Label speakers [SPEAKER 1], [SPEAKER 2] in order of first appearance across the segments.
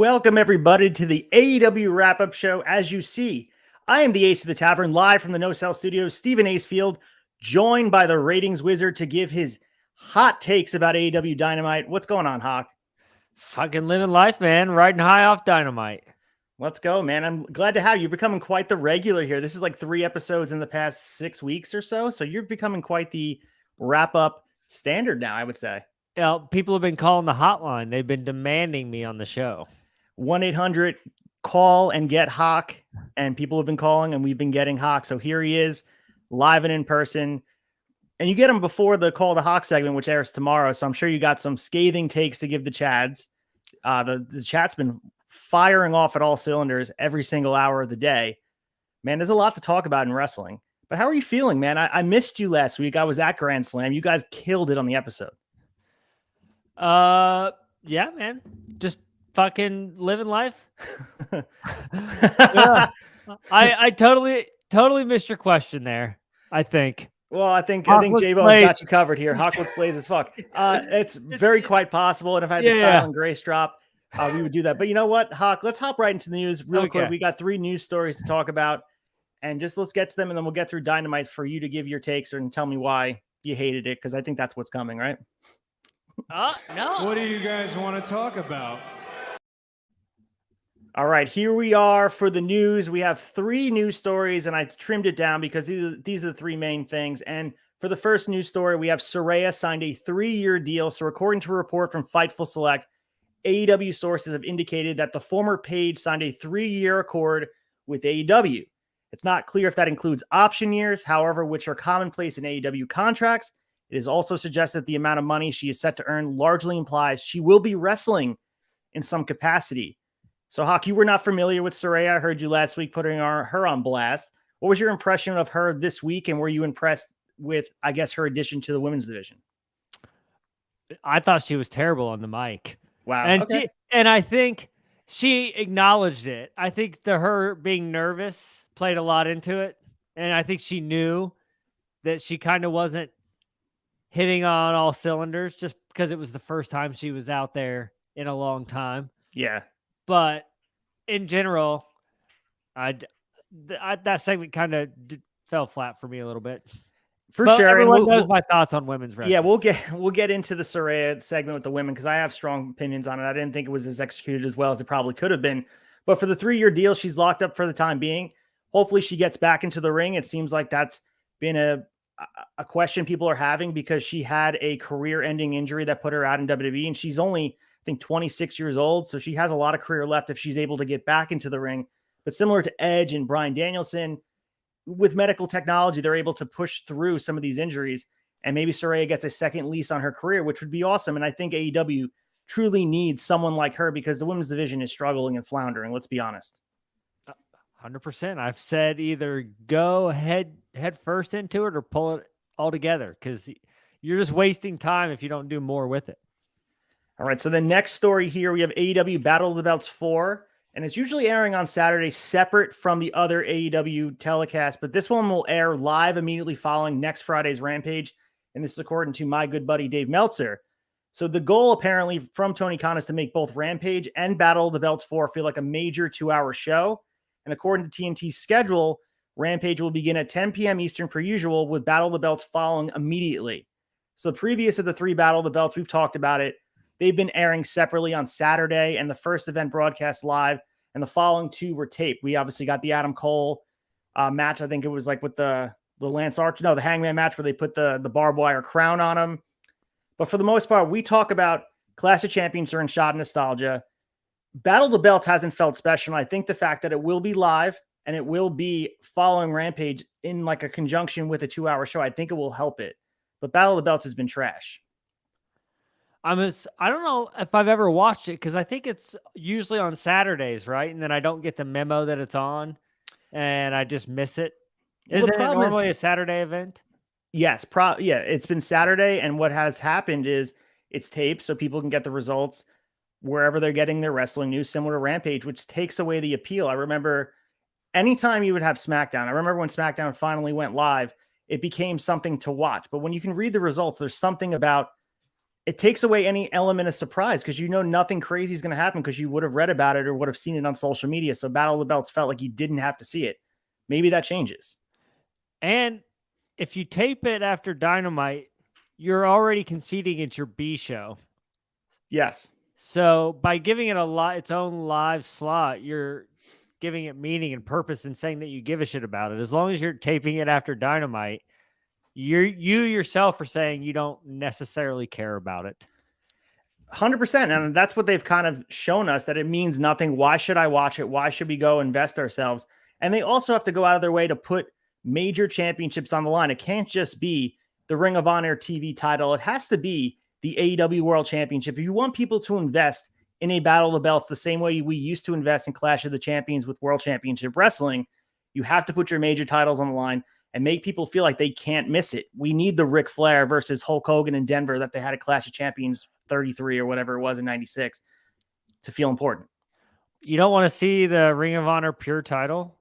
[SPEAKER 1] Welcome, everybody, to the AEW wrap-up show. As you see, I am the Ace of the Tavern, live from the No Cell Studios, Stephen Acefield, joined by the ratings wizard to give his hot takes about AEW Dynamite. What's going on, Hawk?
[SPEAKER 2] Fucking living life, man. Riding high off Dynamite.
[SPEAKER 1] Let's go, man. I'm glad to have you. You're becoming quite the regular here. This is like 3 episodes in the past 6 weeks or so, so you're becoming quite the wrap-up standard now, I would say.
[SPEAKER 2] Yeah, people have been calling the hotline. They've been demanding me on the show.
[SPEAKER 1] 1-800 call and get Hawk, and people have been calling and we've been getting Hawk. So here he is, live and in person, and you get him before the Call to Hawk segment, which airs tomorrow. So I'm sure you got some scathing takes to give the Chads. The chat's been firing off at all cylinders every single hour of the day. Man, there's a lot to talk about in wrestling. But how are you feeling, man? I missed you last week. I was at Grand Slam. You guys killed it on the episode.
[SPEAKER 2] Yeah, man. Just fucking living life. Yeah. I totally missed your question there, I think.
[SPEAKER 1] Well, I think J-Bone's got you covered here. Hawk looks plays as fuck. It's very quite possible. And if I had the Style and Grace drop, we would do that. But you know what, Hawk, let's hop right into the news real quick. We got 3 news stories to talk about, and just let's get to them, and then we'll get through Dynamite for you to give your takes and tell me why you hated it, because I think that's what's coming, right?
[SPEAKER 2] No.
[SPEAKER 3] What do you guys want to talk about?
[SPEAKER 1] All right, here we are for the news. We have 3 news stories, and I trimmed it down because these are the 3 main things. And for the first news story, we have Saraya signed a 3-year deal. So according to a report from Fightful Select, AEW sources have indicated that the former Page signed a 3-year accord with AEW. It's not clear if that includes option years, however, which are commonplace in AEW contracts. It is also suggested that the amount of money she is set to earn largely implies she will be wrestling in some capacity. So, Hawk, you were not familiar with Saraya. I heard you last week putting her on blast. What was your impression of her this week, and were you impressed with, I guess, her addition to the women's division?
[SPEAKER 2] I thought she was terrible on the mic.
[SPEAKER 1] Wow.
[SPEAKER 2] And
[SPEAKER 1] okay.
[SPEAKER 2] I think she acknowledged it. I think her being nervous played a lot into it. And I think she knew that she kind of wasn't hitting on all cylinders just because it was the first time she was out there in a long time.
[SPEAKER 1] Yeah.
[SPEAKER 2] But in general, that segment kind of fell flat for me a little bit.
[SPEAKER 1] For sure.
[SPEAKER 2] Everyone knows my thoughts on women's wrestling.
[SPEAKER 1] Yeah, we'll get into the Saraya segment with the women because I have strong opinions on it. I didn't think it was as executed as well as it probably could have been. But for the 3-year deal, she's locked up for the time being. Hopefully she gets back into the ring. It seems like that's been a question people are having because she had a career-ending injury that put her out in WWE, and she's only, I think, 26 years old, so she has a lot of career left if she's able to get back into the ring. But similar to Edge and Bryan Danielson, with medical technology, they're able to push through some of these injuries, and maybe Saraya gets a second lease on her career, which would be awesome. And I think AEW truly needs someone like her because the women's division is struggling and floundering. Let's be honest.
[SPEAKER 2] 100%. I've said either go head first into it or pull it all together because you're just wasting time if you don't do more with it.
[SPEAKER 1] All right. So the next story here, we have AEW Battle of the Belts 4, and it's usually airing on Saturday separate from the other AEW telecast, but this one will air live immediately following next Friday's Rampage. And this is according to my good buddy, Dave Meltzer. So the goal apparently from Tony Khan is to make both Rampage and Battle of the Belts 4 feel like a major 2-hour show. And according to TNT's schedule, Rampage will begin at 10 p.m. Eastern per usual, with Battle of the Belts following immediately. So previous to the 3 Battle of the Belts, we've talked about it. They've been airing separately on Saturday, and the first event broadcast live, and the following 2 were taped. We obviously got the Adam Cole match. I think it was like with the Lance Archer, no, the Hangman match where they put the barbed wire crown on him. But for the most part, we talk about Clash of Champions during Shot Nostalgia. Battle of the Belts hasn't felt special. I think the fact that it will be live and it will be following Rampage in like a conjunction with a 2-hour show, I think it will help it. But Battle of the Belts has been trash.
[SPEAKER 2] I don't know if I've ever watched it because I think it's usually on Saturdays, right? And then I don't get the memo that it's on and I just miss it. Isn't it normally a Saturday event?
[SPEAKER 1] Yes. Yeah, it's been Saturday. And what has happened is it's taped so people can get the results wherever they're getting their wrestling news, similar to Rampage, which takes away the appeal. I remember anytime you would have SmackDown, I remember when SmackDown finally went live, it became something to watch. But when you can read the results, there's something about it takes away any element of surprise because you know nothing crazy is going to happen because you would have read about it or would have seen it on social media. So Battle of the Belts felt like you didn't have to see it. Maybe that changes.
[SPEAKER 2] And if you tape it after Dynamite, you're already conceding it's your B show.
[SPEAKER 1] Yes.
[SPEAKER 2] So by giving it its own live slot, you're giving it meaning and purpose and saying that you give a shit about it. As long as you're taping it after Dynamite, you yourself are saying you don't necessarily care about it.
[SPEAKER 1] 100%. And that's what they've kind of shown us, that it means nothing. Why should I watch it? Why should we go invest ourselves? And they also have to go out of their way to put major championships on the line. It can't just be the Ring of Honor TV title. It has to be the AEW World Championship. If you want people to invest in a Battle of the Belts the same way we used to invest in Clash of the Champions with World Championship Wrestling, you have to put your major titles on the line and make people feel like they can't miss it. We need the Ric Flair versus Hulk Hogan in Denver that they had at Clash of Champions 33 or whatever it was in 96 to feel important.
[SPEAKER 2] You don't want to see the Ring of Honor pure title?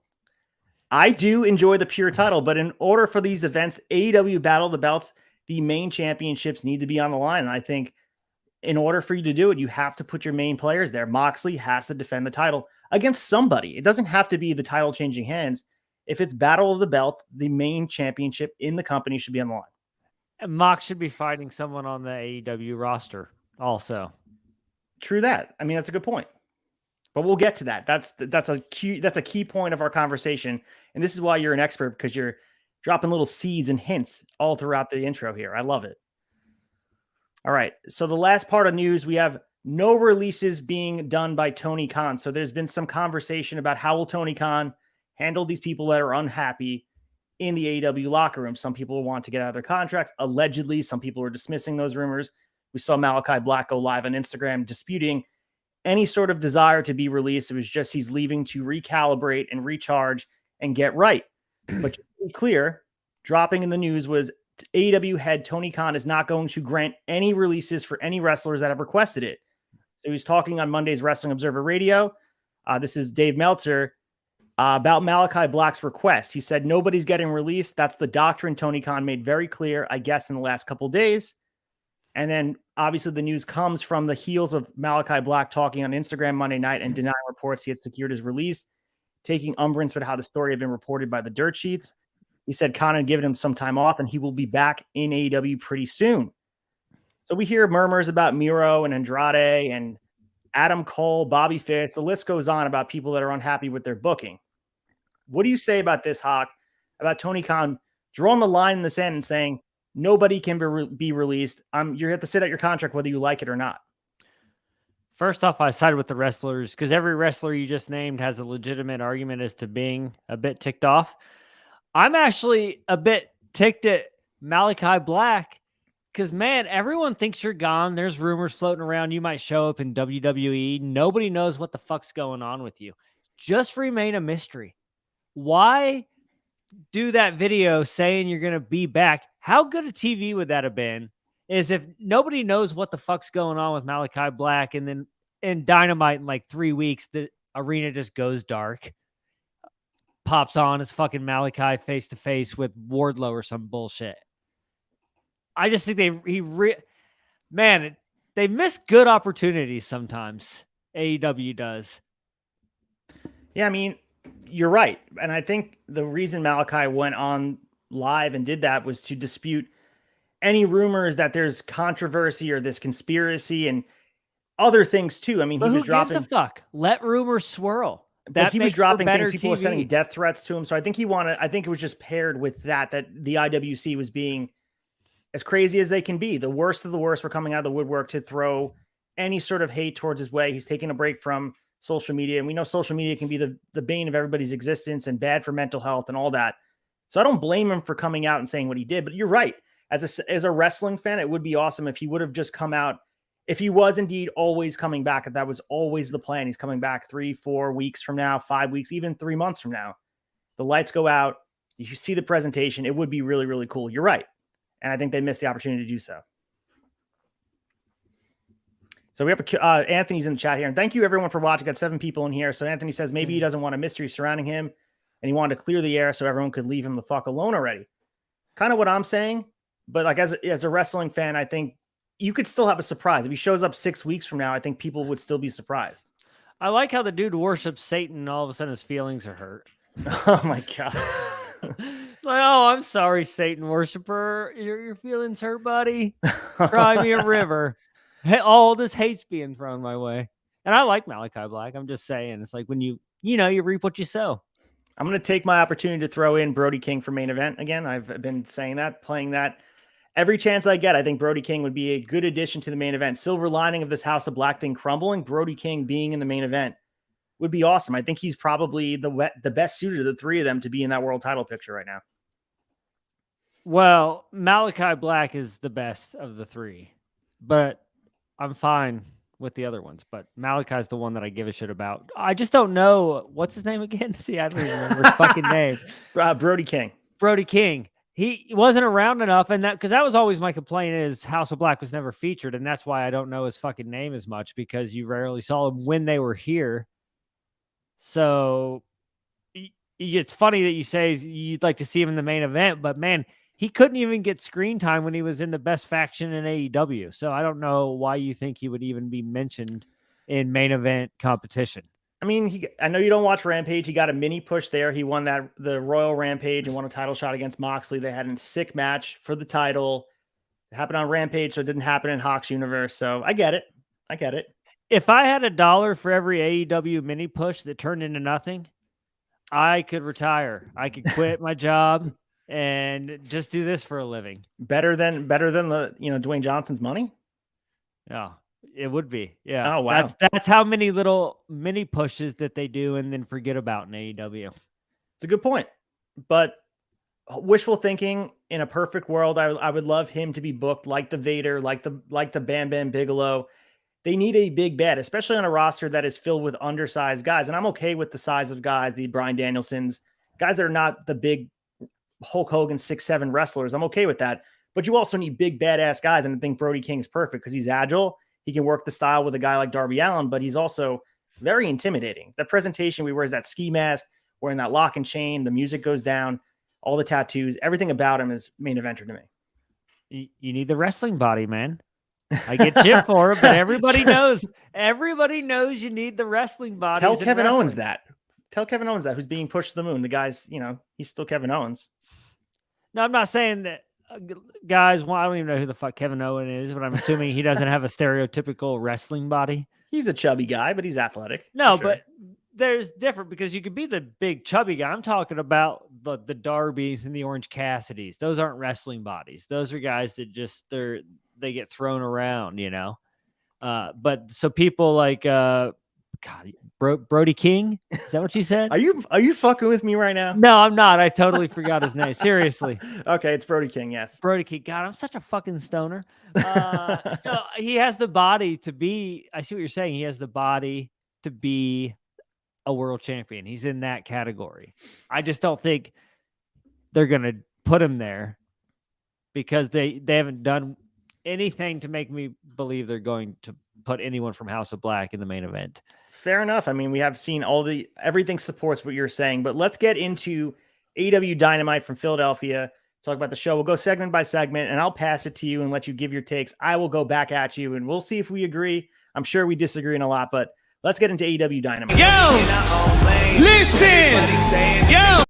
[SPEAKER 1] I do enjoy the pure title, but in order for these events, AEW Battle of the Belts, the main championships need to be on the line. And I think in order for you to do it, you have to put your main players there. Moxley has to defend the title against somebody. It doesn't have to be the title changing hands. If it's Battle of the Belts, the main championship in the company should be on the line.
[SPEAKER 2] And Mox should be fighting someone on the AEW roster also.
[SPEAKER 1] True that. I mean, that's a good point. But we'll get to that. That's a key point of our conversation. And this is why you're an expert, because you're dropping little seeds and hints all throughout the intro here. I love it. All right. So the last part of news, we have no releases being done by Tony Khan. So there's been some conversation about how will Tony Khan handle these people that are unhappy in the AEW locker room. Some people want to get out of their contracts. Allegedly, some people are dismissing those rumors. We saw Malachi Black go live on Instagram disputing any sort of desire to be released. It was just he's leaving to recalibrate and recharge and get right. But to be clear, dropping in the news was AEW head Tony Khan is not going to grant any releases for any wrestlers that have requested it. So he's talking on Monday's Wrestling Observer Radio. This is Dave Meltzer about Malachi Black's request. He said, nobody's getting released. That's the doctrine Tony Khan made very clear, I guess, in the last couple of days. And then obviously the news comes from the heels of Malachi Black talking on Instagram Monday night and denying reports he had secured his release, taking umbrance with how the story had been reported by the dirt sheets. He said Khan had given him some time off and he will be back in AEW pretty soon. So we hear murmurs about Miro and Andrade and Adam Cole, Bobby Fitz. The list goes on about people that are unhappy with their booking. What do you say about this, Hawk, about Tony Khan drawing the line in the sand and saying, nobody can be released. You have to sit out your contract whether you like it or not.
[SPEAKER 2] First off, I side with the wrestlers because every wrestler you just named has a legitimate argument as to being a bit ticked off. I'm actually a bit ticked at Malachi Black because, man, everyone thinks you're gone. There's rumors floating around. You might show up in WWE. Nobody knows what the fuck's going on with you. Just remain a mystery. Why do that video saying you're going to be back? How good a TV would that have been? Is if nobody knows what the fuck's going on with Malachi Black, and then in Dynamite in like 3 weeks, the arena just goes dark. Pops on, it's fucking Malachi face to face with Wardlow or some bullshit. I just think they miss good opportunities sometimes. AEW does.
[SPEAKER 1] Yeah, I mean, you're right. And I think the reason Malachi went on live and did that was to dispute any rumors that there's controversy or this conspiracy and other things too. I mean,
[SPEAKER 2] but
[SPEAKER 1] he was
[SPEAKER 2] who gives
[SPEAKER 1] dropping
[SPEAKER 2] a fuck? Let rumors swirl.
[SPEAKER 1] But he was dropping things. People
[SPEAKER 2] TV.
[SPEAKER 1] were sending death threats to him. So I think I think it was just paired with that the IWC was being as crazy as they can be. The worst of the worst were coming out of the woodwork to throw any sort of hate towards his way. He's taking a break from social media. And we know social media can be the bane of everybody's existence and bad for mental health and all that. So I don't blame him for coming out and saying what he did, but you're right. As a wrestling fan, it would be awesome if he would have just come out. If he was indeed always coming back, if that was always the plan, he's coming back 3-4 weeks from now, 5 weeks, even 3 months from now. The lights go out. You see the presentation. It would be really, really cool. You're right. And I think they missed the opportunity to do so. So we have Anthony's in the chat here. And thank you everyone for watching. Got 7 people in here. So Anthony says maybe he doesn't want a mystery surrounding him and he wanted to clear the air so everyone could leave him the fuck alone already. Kind of what I'm saying. But like as a wrestling fan, I think you could still have a surprise. If he shows up 6 weeks from now, I think people would still be surprised.
[SPEAKER 2] I like how the dude worships Satan and all of a sudden his feelings are hurt.
[SPEAKER 1] Oh my God.
[SPEAKER 2] It's like, oh, I'm sorry, Satan worshiper. Your feelings hurt, buddy. Cry me a river. Hey, all this hate's being thrown my way. And I like Malachi Black. I'm just saying, it's like when you reap what you sow.
[SPEAKER 1] I'm going to take my opportunity to throw in Brody King for main event again. I've been saying that, playing that every chance I get. I think Brody King would be a good addition to the main event. Silver lining of this House of Black thing crumbling, Brody King being in the main event would be awesome. I think he's probably the best suited of the three of them to be in that world title picture right now.
[SPEAKER 2] Well, Malachi Black is the best of the three, but I'm fine with the other ones. But Malachi's the one that I give a shit about. I just don't know. What's his name again? See, I don't even remember his fucking name.
[SPEAKER 1] Brody King.
[SPEAKER 2] Brody King. He wasn't around enough, and because that was always my complaint is House of Black was never featured, and that's why I don't know his fucking name as much, because you rarely saw him when they were here. So it's funny that you say you'd like to see him in the main event, but man, he couldn't even get screen time when he was in the best faction in AEW. So I don't know why you think he would even be mentioned in main event competition.
[SPEAKER 1] I mean, I know you don't watch Rampage. He got a mini push there. He won the Royal Rampage and won a title shot against Moxley. They had a sick match for the title. It happened on Rampage, so it didn't happen in Hawk's universe. So I get it.
[SPEAKER 2] If I had $1 for every AEW mini push that turned into nothing, I could retire. I could quit my job and just do this for a living.
[SPEAKER 1] Better than the Dwayne Johnson's money.
[SPEAKER 2] Yeah, it would be. Yeah.
[SPEAKER 1] Oh wow.
[SPEAKER 2] That's how many little mini pushes that they do and then forget about in AEW.
[SPEAKER 1] It's a good point, but wishful thinking. In a perfect world, I would love him to be booked like the Vader, like the Bam Bam Bigelow. They need a big bad, especially on a roster that is filled with undersized guys. And I'm okay with the size of guys, the Bryan Danielsons, guys that are not the big Hulk Hogan 6'7" wrestlers. I'm okay with that. But you also need big badass guys. And I think Brody King's perfect because he's agile. He can work the style with a guy like Darby Allin, but he's also very intimidating. The presentation, we wears that ski mask, wearing that lock and chain, the music goes down, all the tattoos, everything about him is main eventer to me.
[SPEAKER 2] You need the wrestling body, man. I get shit for it, but everybody knows. Everybody knows you need the wrestling body.
[SPEAKER 1] Tell Kevin Owens that. Tell Kevin Owens that, who's being pushed to the moon. The guy's, he's still Kevin Owens.
[SPEAKER 2] No, I'm not saying that, guys. Well, I don't even know who the fuck Kevin Owens is, but I'm assuming he doesn't have a stereotypical wrestling body.
[SPEAKER 1] He's a chubby guy, but he's athletic.
[SPEAKER 2] No, sure. But there's different because you could be the big chubby guy. I'm talking about the Darbys and the Orange Cassidys. Those aren't wrestling bodies. Those are guys that just they get thrown around, But so people like Brody King, is that what you said?
[SPEAKER 1] Are you fucking with me right now?
[SPEAKER 2] No, I'm not. I totally forgot his name. Seriously.
[SPEAKER 1] Okay, it's Brody King, yes.
[SPEAKER 2] Brody King. God, I'm such a fucking stoner. So he has the body to be, I see what you're saying. He has the body to be a world champion. He's in that category. I just don't think they're going to put him there because they haven't done anything to make me believe they're going to put anyone from House of Black in the main event.
[SPEAKER 1] Fair enough. I mean, we have seen everything supports what you're saying, but let's get into AEW Dynamite from Philadelphia. Talk about the show. We'll go segment by segment and I'll pass it to you and let you give your takes. I will go back at you and we'll see if we agree. I'm sure we disagree in a lot, but let's get into AEW Dynamite.
[SPEAKER 3] Yo, listen, yo.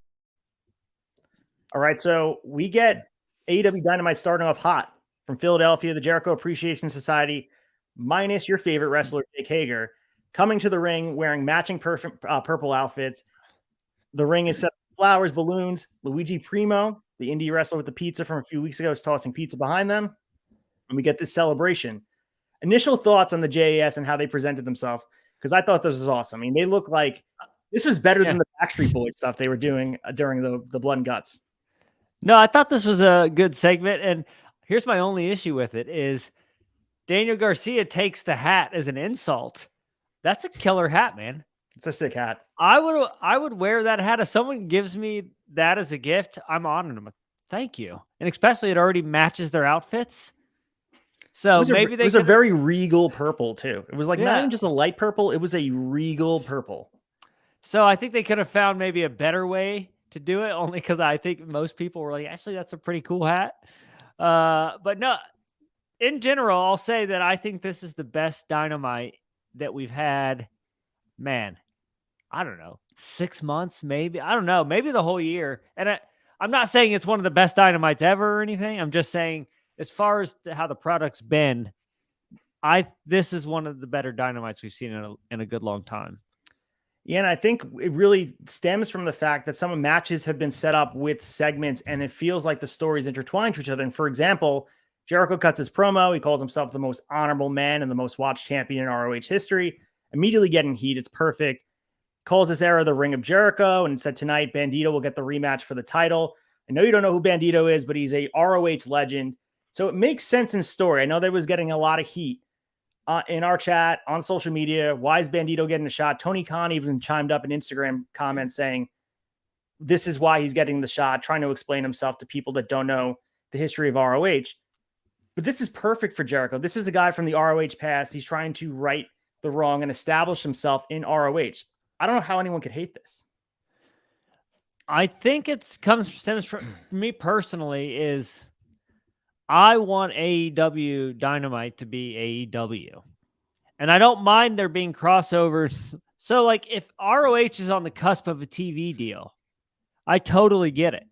[SPEAKER 1] All right. So we get AEW Dynamite starting off hot from Philadelphia, the Jericho Appreciation Society, minus your favorite wrestler, Jake Hager, coming to the ring wearing matching purple outfits. The ring is set with flowers, balloons. Luigi Primo, the indie wrestler with the pizza from a few weeks ago, is tossing pizza behind them. And we get this celebration. Initial thoughts on the JAS and how they presented themselves, because I thought this was awesome. I mean, they look like this was better than the Backstreet Boys stuff they were doing during the Blood and Guts.
[SPEAKER 2] No, I thought this was a good segment. And here's my only issue with it is Daniel Garcia takes the hat as an insult. That's a killer hat, man.
[SPEAKER 1] It's a sick hat.
[SPEAKER 2] I would wear that hat. If someone gives me that as a gift, I'm honoring them. Thank you. And especially it already matches their outfits. So maybe
[SPEAKER 1] it was a very regal purple too. It was like not even just a light purple. It was a regal purple.
[SPEAKER 2] So I think they could have found maybe a better way to do it, only because I think most people were like, actually, that's a pretty cool hat. But no, in general, I'll say that I think this is the best Dynamite that we've had. Man, I don't know, 6 months, maybe. I don't know, maybe the whole year. And I'm not saying it's one of the best Dynamites ever or anything. I'm just saying, as far as how the product's been, this is one of the better Dynamites we've seen in a good long time.
[SPEAKER 1] Yeah, and I think it really stems from the fact that some matches have been set up with segments, and it feels like the stories intertwine to each other. And for example, Jericho cuts his promo. He calls himself the most honorable man and the most watched champion in ROH history. Immediately getting heat. It's perfect. Calls this era the Ring of Jericho, and said tonight Bandido will get the rematch for the title. I know you don't know who Bandido is, but he's a ROH legend. So it makes sense in story. I know that was getting a lot of heat in our chat, on social media. Why is Bandido getting a shot? Tony Khan even chimed up an Instagram comment saying this is why he's getting the shot, trying to explain himself to people that don't know the history of ROH. But this is perfect for Jericho. This is a guy from the ROH past. He's trying to right the wrong and establish himself in ROH. I don't know how anyone could hate this.
[SPEAKER 2] I think stems from me personally is I want AEW Dynamite to be AEW. And I don't mind there being crossovers. So, like, if ROH is on the cusp of a TV deal, I totally get it.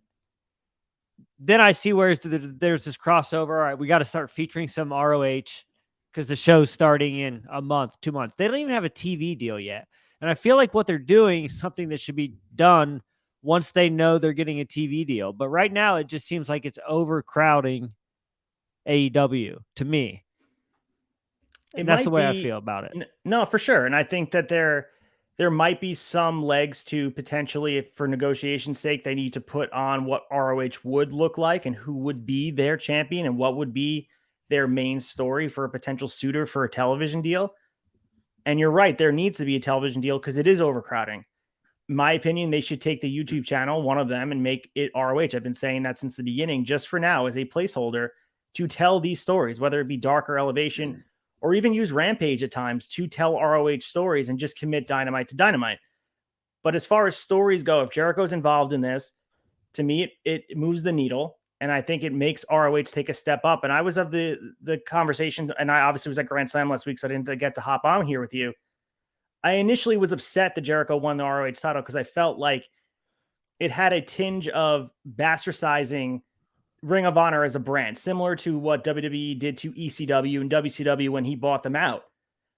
[SPEAKER 2] Then I see where there's this crossover. All right, we got to start featuring some ROH because the show's starting in a month, 2 months. They don't even have a TV deal yet. And I feel like what they're doing is something that should be done once they know they're getting a TV deal. But right now, it just seems like it's overcrowding AEW to me. And that's the way I feel about it.
[SPEAKER 1] No, for sure. And I think that there might be some legs to potentially, if for negotiation's sake, they need to put on what ROH would look like and who would be their champion and what would be their main story for a potential suitor for a television deal. And you're right, there needs to be a television deal because it is overcrowding. In my opinion, they should take the YouTube channel, one of them, and make it ROH. I've been saying that since the beginning, just for now, as a placeholder to tell these stories, whether it be Dark or Elevation, or even use Rampage at times to tell ROH stories and just commit Dynamite to Dynamite. But as far as stories go, if Jericho's involved in this, to me, it moves the needle. And I think it makes ROH take a step up. And I was of the conversation, and I obviously was at Grand Slam last week, so I didn't get to hop on here with you. I initially was upset that Jericho won the ROH title because I felt like it had a tinge of bastardizing Ring of Honor as a brand, similar to what WWE did to ECW and WCW when he bought them out.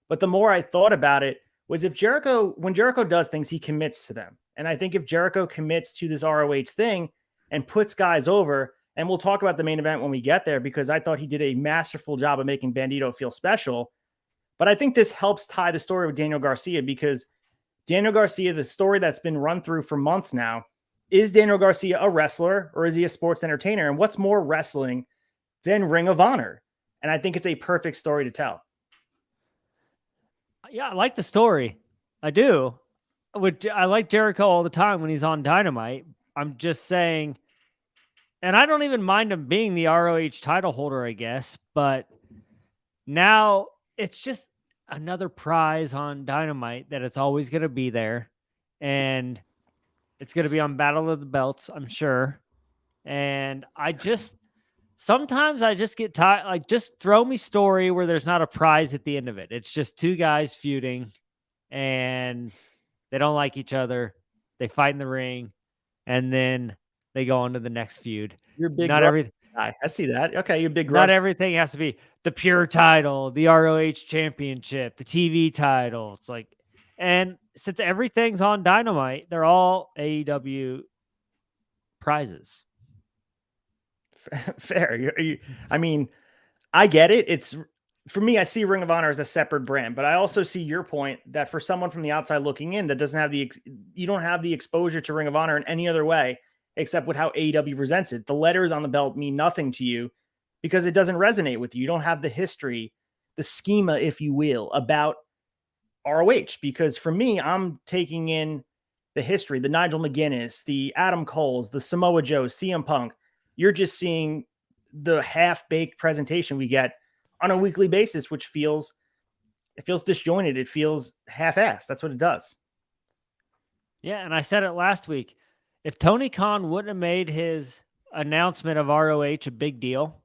[SPEAKER 1] But the more I thought about it was when Jericho does things, he commits to them. And I think if Jericho commits to this ROH thing and puts guys over, and we'll talk about the main event when we get there, because I thought he did a masterful job of making Bandido feel special. But I think this helps tie the story with Daniel Garcia, because Daniel Garcia, the story that's been run through for months now, is Daniel Garcia a wrestler or is he a sports entertainer? And what's more wrestling than Ring of Honor? And I think it's a perfect story to tell.
[SPEAKER 2] Yeah, I like the story. I do. I like Jericho all the time when he's on Dynamite. I'm just saying, and I don't even mind him being the ROH title holder, I guess, but now it's just another prize on Dynamite that it's always going to be there. And it's going to be on Battle of the Belts, I'm sure. And sometimes I just get tired. Like, just throw me story where there's not a prize at the end of it. It's just two guys feuding and they don't like each other. They fight in the ring and then they go on to the next feud.
[SPEAKER 1] You're big.
[SPEAKER 2] Not everything.
[SPEAKER 1] I see that. Okay. You're big.
[SPEAKER 2] Not everything has to be the pure title, the ROH championship, the TV title. It's like, and since everything's on Dynamite, they're all AEW prizes.
[SPEAKER 1] Fair. I mean, I get it. It's, for me, I see Ring of Honor as a separate brand, but I also see your point that for someone from the outside looking in that doesn't have you don't have the exposure to Ring of Honor in any other way except with how AEW presents it. The letters on the belt mean nothing to you because it doesn't resonate with you. You don't have the history, the schema, if you will, about ROH. Because for me, I'm taking in the history, the Nigel McGuinness, the Adam Coles, the Samoa Joe, CM Punk. You're just seeing the half-baked presentation we get on a weekly basis, which feels disjointed. It feels half-assed. That's what it does.
[SPEAKER 2] Yeah, and I said it last week. If Tony Khan wouldn't have made his announcement of ROH a big deal,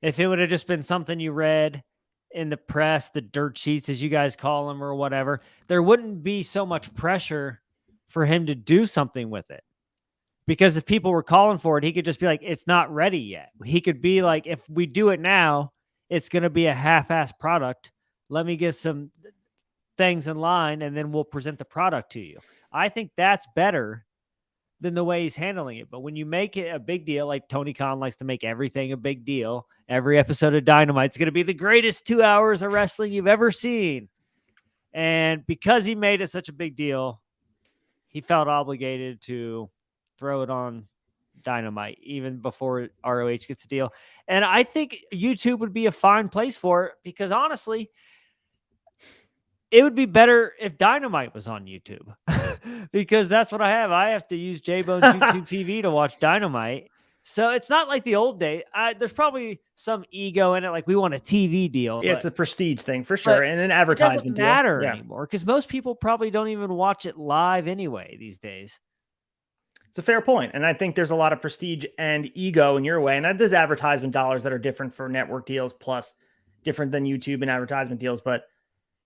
[SPEAKER 2] If it would have just been something you read in the press, the dirt sheets, as you guys call them, or whatever, there wouldn't be so much pressure for him to do something with it. Because if people were calling for it, he could just be like, it's not ready yet. He could be like, if we do it now, it's going to be a half-ass product. Let me get some things in line, and then we'll present the product to you. I think that's better than the way he's handling it. But when you make it a big deal, like Tony Khan likes to make everything a big deal, every episode of Dynamite is going to be the greatest 2 hours of wrestling you've ever seen. And because he made it such a big deal, he felt obligated to throw it on Dynamite even before ROH gets a deal. And I think YouTube would be a fine place for it, because honestly, it would be better if Dynamite was on YouTube, because that's what I have. I have to use J-Bone's YouTube TV to watch Dynamite. So it's not like the old day. There's probably some ego in it, like we want a TV deal.
[SPEAKER 1] Yeah, it's a prestige thing for sure, and an advertisement
[SPEAKER 2] doesn't
[SPEAKER 1] deal.
[SPEAKER 2] matter anymore, because most people probably don't even watch it live anyway these days.
[SPEAKER 1] It's a fair point, and I think there's a lot of prestige and ego in your way, and there's advertisement dollars that are different for network deals, plus different than YouTube and advertisement deals. But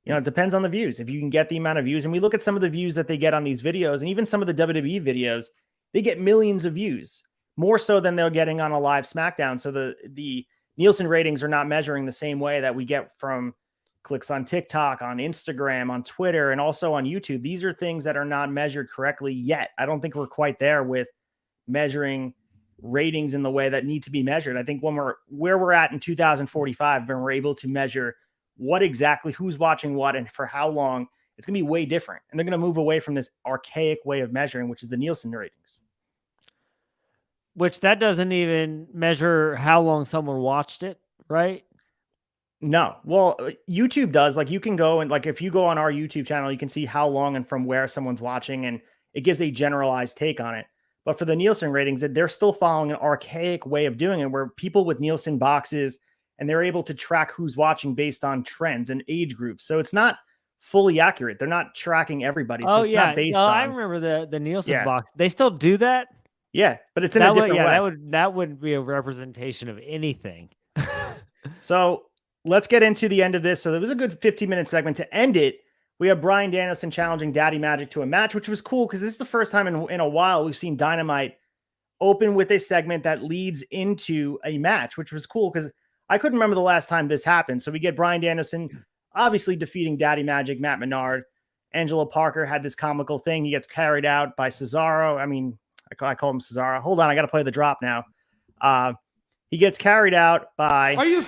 [SPEAKER 1] you know, it depends on the views. If you can get the amount of views, and we look at some of the views that they get on these videos, and even some of the WWE videos, they get millions of views, more so than they're getting on a live SmackDown. So the Nielsen ratings are not measuring the same way that we get from clicks on TikTok, on Instagram, on Twitter, and also on YouTube. These are things that are not measured correctly yet. I don't think we're quite there with measuring ratings in the way that need to be measured. I think when where we're at in 2045, when we're able to measure what exactly, who's watching what, and for how long, it's going to be way different. And they're going to move away from this archaic way of measuring, which is the Nielsen ratings.
[SPEAKER 2] Which that doesn't even measure how long someone watched it, right?
[SPEAKER 1] No. Well, YouTube does. Like, you can go and, like, if you go on our YouTube channel, you can see how long and from where someone's watching, and it gives a generalized take on it. But for the Nielsen ratings, they're still following an archaic way of doing it, where people with Nielsen boxes, and they're able to track who's watching based on trends and age groups. So it's not fully accurate. They're not tracking everybody. So it's not based on.
[SPEAKER 2] I remember the Nielsen box. They still do that?
[SPEAKER 1] Yeah, but it's in a different way.
[SPEAKER 2] That wouldn't be a representation of anything.
[SPEAKER 1] So let's get into the end of this. So there was a good 15-minute segment to end it. We have Bryan Danielson challenging Daddy Magic to a match, which was cool because this is the first time in a while we've seen Dynamite open with a segment that leads into a match, which was cool because I couldn't remember the last time this happened. So we get Bryan Danielson obviously defeating Daddy Magic, Matt Menard. Angelo Parker had this comical thing. He gets carried out by Cesaro. I mean, I call him Cesaro. Hold on, I got to play the drop now. He gets carried out by...
[SPEAKER 4] Are you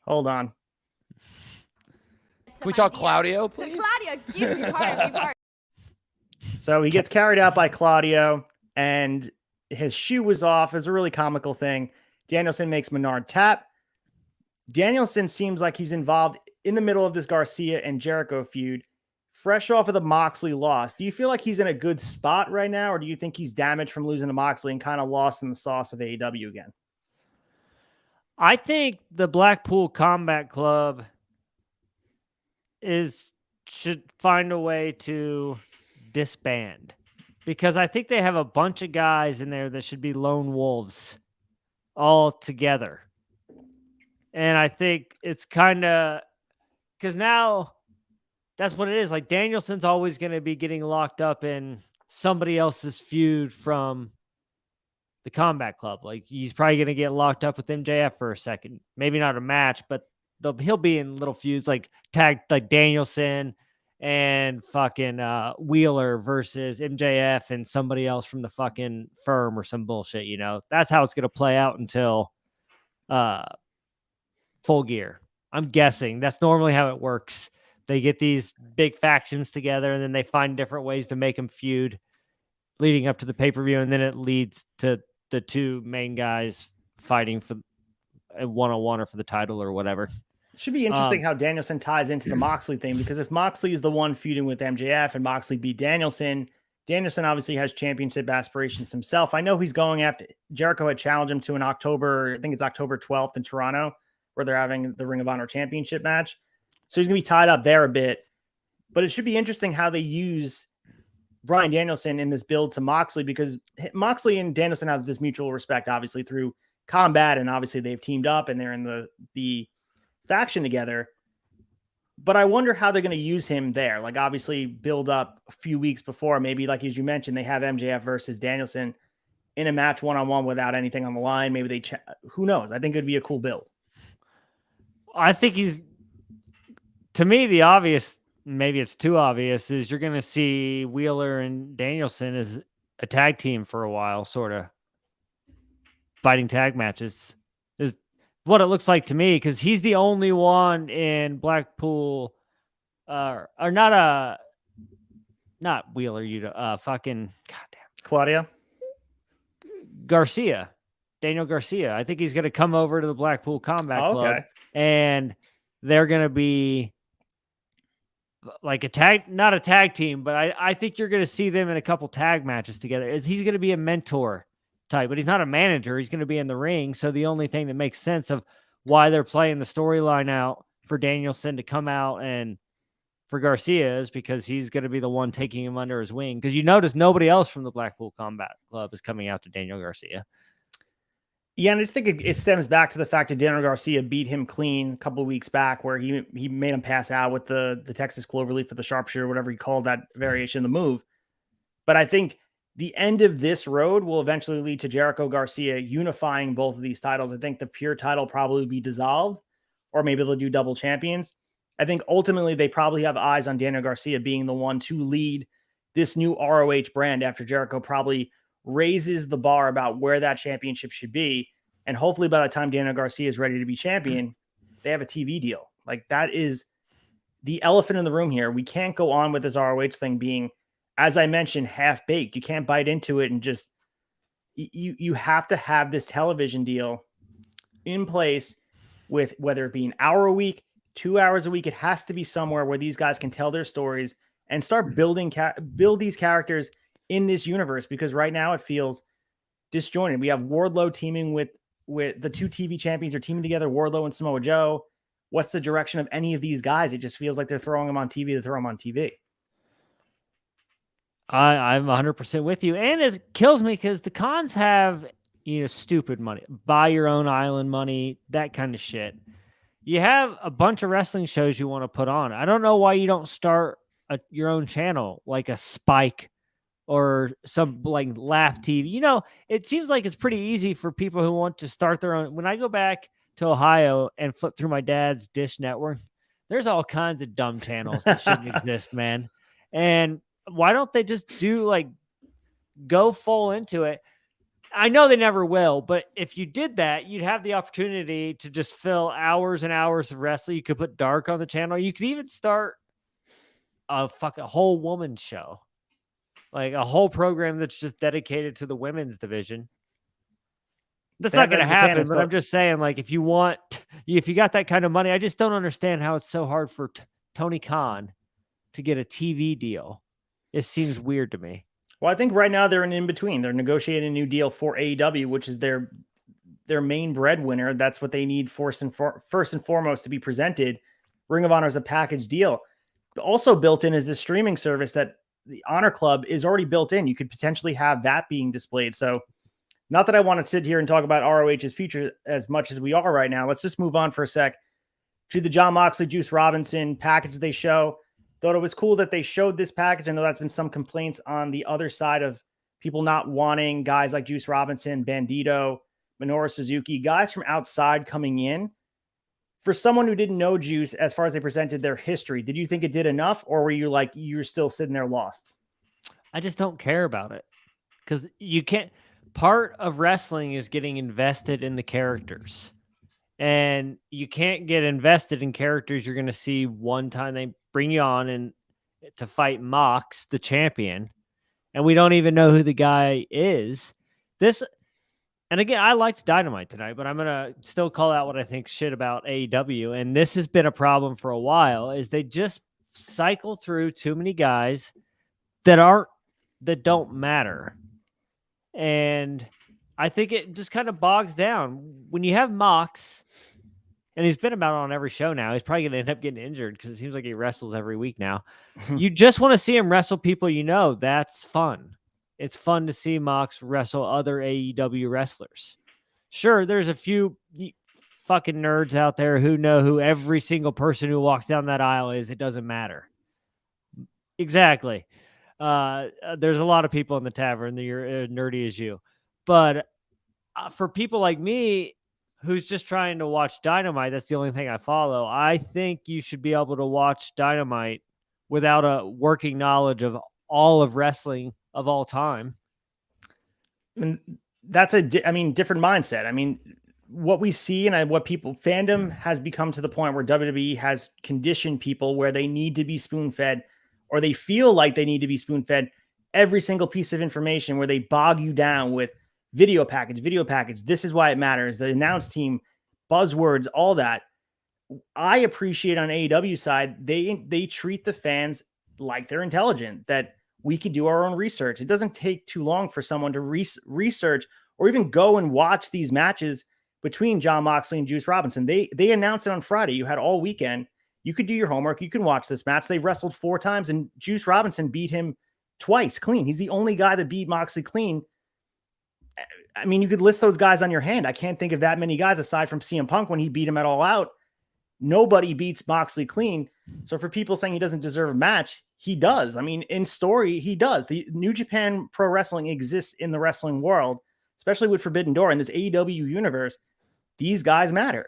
[SPEAKER 1] Hold on.
[SPEAKER 4] Can we talk Claudio, please?
[SPEAKER 5] Claudio, excuse me. Pardon.
[SPEAKER 1] So he gets carried out by Claudio, and his shoe was off. It was a really comical thing. Danielson makes Menard tap. Danielson seems like he's involved in the middle of this Garcia and Jericho feud, fresh off of the Moxley loss. Do you feel like he's in a good spot right now, or do you think he's damaged from losing to Moxley and kind of lost in the sauce of AEW again?
[SPEAKER 2] I think the Blackpool Combat Club should find a way to disband, because I think they have a bunch of guys in there that should be lone wolves all together. And I think it's kind of, because now that's what it is. Like, Danielson's always going to be getting locked up in somebody else's feud from the Combat Club. Like, he's probably going to get locked up with MJF for a second. Maybe not a match, but he'll be in little feuds, like tag, like Danielson and fucking Wheeler versus MJF and somebody else from the fucking firm or some bullshit. You know, that's how it's going to play out until Full Gear. I'm guessing that's normally how it works. They get these big factions together, and then they find different ways to make them feud leading up to the pay-per-view, and then it leads to the two main guys fighting for a one-on-one or for the title or whatever.
[SPEAKER 1] It should be interesting how Danielson ties into the Moxley thing, because if Moxley is the one feuding with MJF and Moxley beat Danielson, Danielson obviously has championship aspirations himself. I know he's going after Jericho had challenged him to an October 12th in Toronto, where they're having the Ring of Honor championship match. So he's going to be tied up there a bit, but it should be interesting how they use Bryan Danielson in this build to Moxley, because Moxley and Danielson have this mutual respect, obviously, through combat, and obviously they've teamed up and they're in the faction together. But I wonder how they're going to use him there. Like, obviously build up a few weeks before, maybe like as you mentioned, they have MJF versus Danielson in a match one-on-one without anything on the line. Maybe they who knows? I think it'd be a cool build.
[SPEAKER 2] I think to me, the obvious, maybe it's too obvious, is you're going to see Wheeler and Danielson as a tag team for a while, sort of fighting tag matches is what it looks like to me, because he's the only one in Blackpool, or not Wheeler, fucking goddamn
[SPEAKER 1] Claudia
[SPEAKER 2] Garcia, Daniel Garcia. I think he's going to come over to the Blackpool Combat Club, and they're going to be like not a tag team, but I think you're going to see them in a couple tag matches together. He's going to be a mentor type, but he's not a manager. He's going to be in the ring. So the only thing that makes sense of why they're playing the storyline out for Danielson to come out and for Garcia is because he's going to be the one taking him under his wing. Because you notice nobody else from the Blackpool Combat Club is coming out to Daniel Garcia.
[SPEAKER 1] Yeah, and I just think it stems back to the fact that Daniel Garcia beat him clean a couple of weeks back, where he made him pass out with the Texas Cloverleaf for the sharpshooter, whatever you call that variation of the move. But I think the end of this road will eventually lead to Jericho Garcia unifying both of these titles. I think the pure title probably be dissolved, or maybe they'll do double champions. I think ultimately they probably have eyes on Daniel Garcia being the one to lead this new ROH brand after Jericho probably raises the bar about where that championship should be. And hopefully by the time Daniel Garcia is ready to be champion, they have a TV deal. Like, that is the elephant in the room here. We can't go on with this ROH thing being, as I mentioned, half-baked. You can't bite into it and just you have to have this television deal in place with, whether it be an hour a week, 2 hours a week, it has to be somewhere where these guys can tell their stories and start build these characters in this universe, because right now it feels disjointed. We have Wardlow teaming with the two TV champions are teaming together, Wardlow and Samoa Joe. What's the direction of any of these guys? It just feels like they're throwing them on TV to throw them on TV.
[SPEAKER 2] I'm 100% with you. And it kills me because the cons have, stupid money, buy your own island money, that kind of shit. You have a bunch of wrestling shows you want to put on. I don't know why you don't start your own channel, like a Spike or some like Laugh TV. It seems like it's pretty easy for people who want to start their own. When I go back to Ohio and flip through my dad's Dish Network, there's all kinds of dumb channels that shouldn't exist, man. And why don't they just go full into it? I know they never will, but if you did that, you'd have the opportunity to just fill hours and hours of wrestling. You could put Dark on the channel. You could even start a whole woman's show, like a whole program that's just dedicated to the women's division. That's not going to happen, but I'm just saying, like, if you got that kind of money, I just don't understand how it's so hard for Tony Khan to get a TV deal. It seems weird to me.
[SPEAKER 1] Well, I think right now they're in between. They're negotiating a new deal for AEW, which is their main breadwinner. That's what they need first and foremost to be presented. Ring of Honor is a package deal. Also built in is this streaming service that the Honor Club is already built in. You could potentially have that being displayed. So not that I want to sit here and talk about ROH's future as much as we are right now. Let's just move on for a sec to the Jon Moxley, Juice Robinson package they show. Thought it was cool that they showed this package. I know that's been some complaints on the other side of people not wanting guys like Juice Robinson, Bandido, Minoru Suzuki, guys from outside coming in. For someone who didn't know Juice, as far as they presented their history, did you think it did enough, or were you like, you're still sitting there lost?
[SPEAKER 2] I just don't care about it, because you can't. Part of wrestling is getting invested in the characters, and you can't get invested in characters you're going to see one time they bring you on and to fight Mox, the champion, and we don't even know who the guy is. And again, I liked Dynamite tonight, but I'm going to still call out what I think shit about AEW. And this has been a problem for a while, is they just cycle through too many guys that don't matter. And I think it just kind of bogs down. When you have Mox, and he's been about on every show now, he's probably going to end up getting injured because it seems like he wrestles every week now. You just want to see him wrestle people that's fun. It's fun to see Mox wrestle other AEW wrestlers. Sure, there's a few fucking nerds out there who know who every single person who walks down that aisle is. It doesn't matter. Exactly. There's a lot of people in the tavern that you're nerdy as you. But for people like me who's just trying to watch Dynamite, that's the only thing I follow. I think you should be able to watch Dynamite without a working knowledge of all of wrestling of all time.
[SPEAKER 1] And that's different mindset. I mean, what we see and what people fandom has become to the point where WWE has conditioned people where they need to be spoon fed, or they feel like they need to be spoon fed every single piece of information, where they bog you down with video package. This is why it matters. The announce team, buzzwords, all that. I appreciate on AEW side, they treat the fans like they're intelligent, that we can do our own research. It doesn't take too long for someone to research or even go and watch these matches between Jon Moxley and Juice Robinson. They announced it on Friday. You had all weekend. You could do your homework. You can watch this match. They wrestled 4 times, and Juice Robinson beat him twice clean. He's the only guy that beat Moxley clean. I mean, you could list those guys on your hand. I can't think of that many guys aside from CM Punk when he beat him at All Out. Nobody beats Moxley clean. So for people saying he doesn't deserve a match, he does. I mean, in story, he does. The New Japan Pro Wrestling exists in the wrestling world, especially with Forbidden Door in this AEW universe. These guys matter.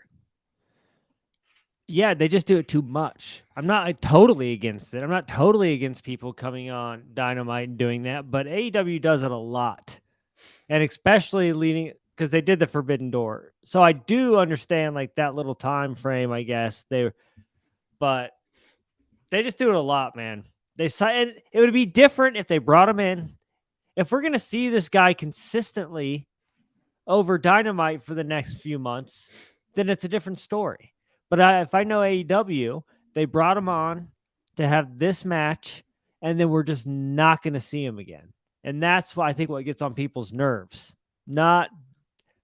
[SPEAKER 2] Yeah, they just do it too much. I'm not totally against it. I'm not totally against people coming on Dynamite and doing that, but AEW does it a lot. And especially leading, because they did the Forbidden Door. So I do understand like that little time frame, I guess. But they just do it a lot, man. It would be different if they brought him in. If we're going to see this guy consistently over Dynamite for the next few months, then it's a different story. But if I know AEW, they brought him on to have this match, and then we're just not going to see him again. And that's why I think what gets on people's nerves. Not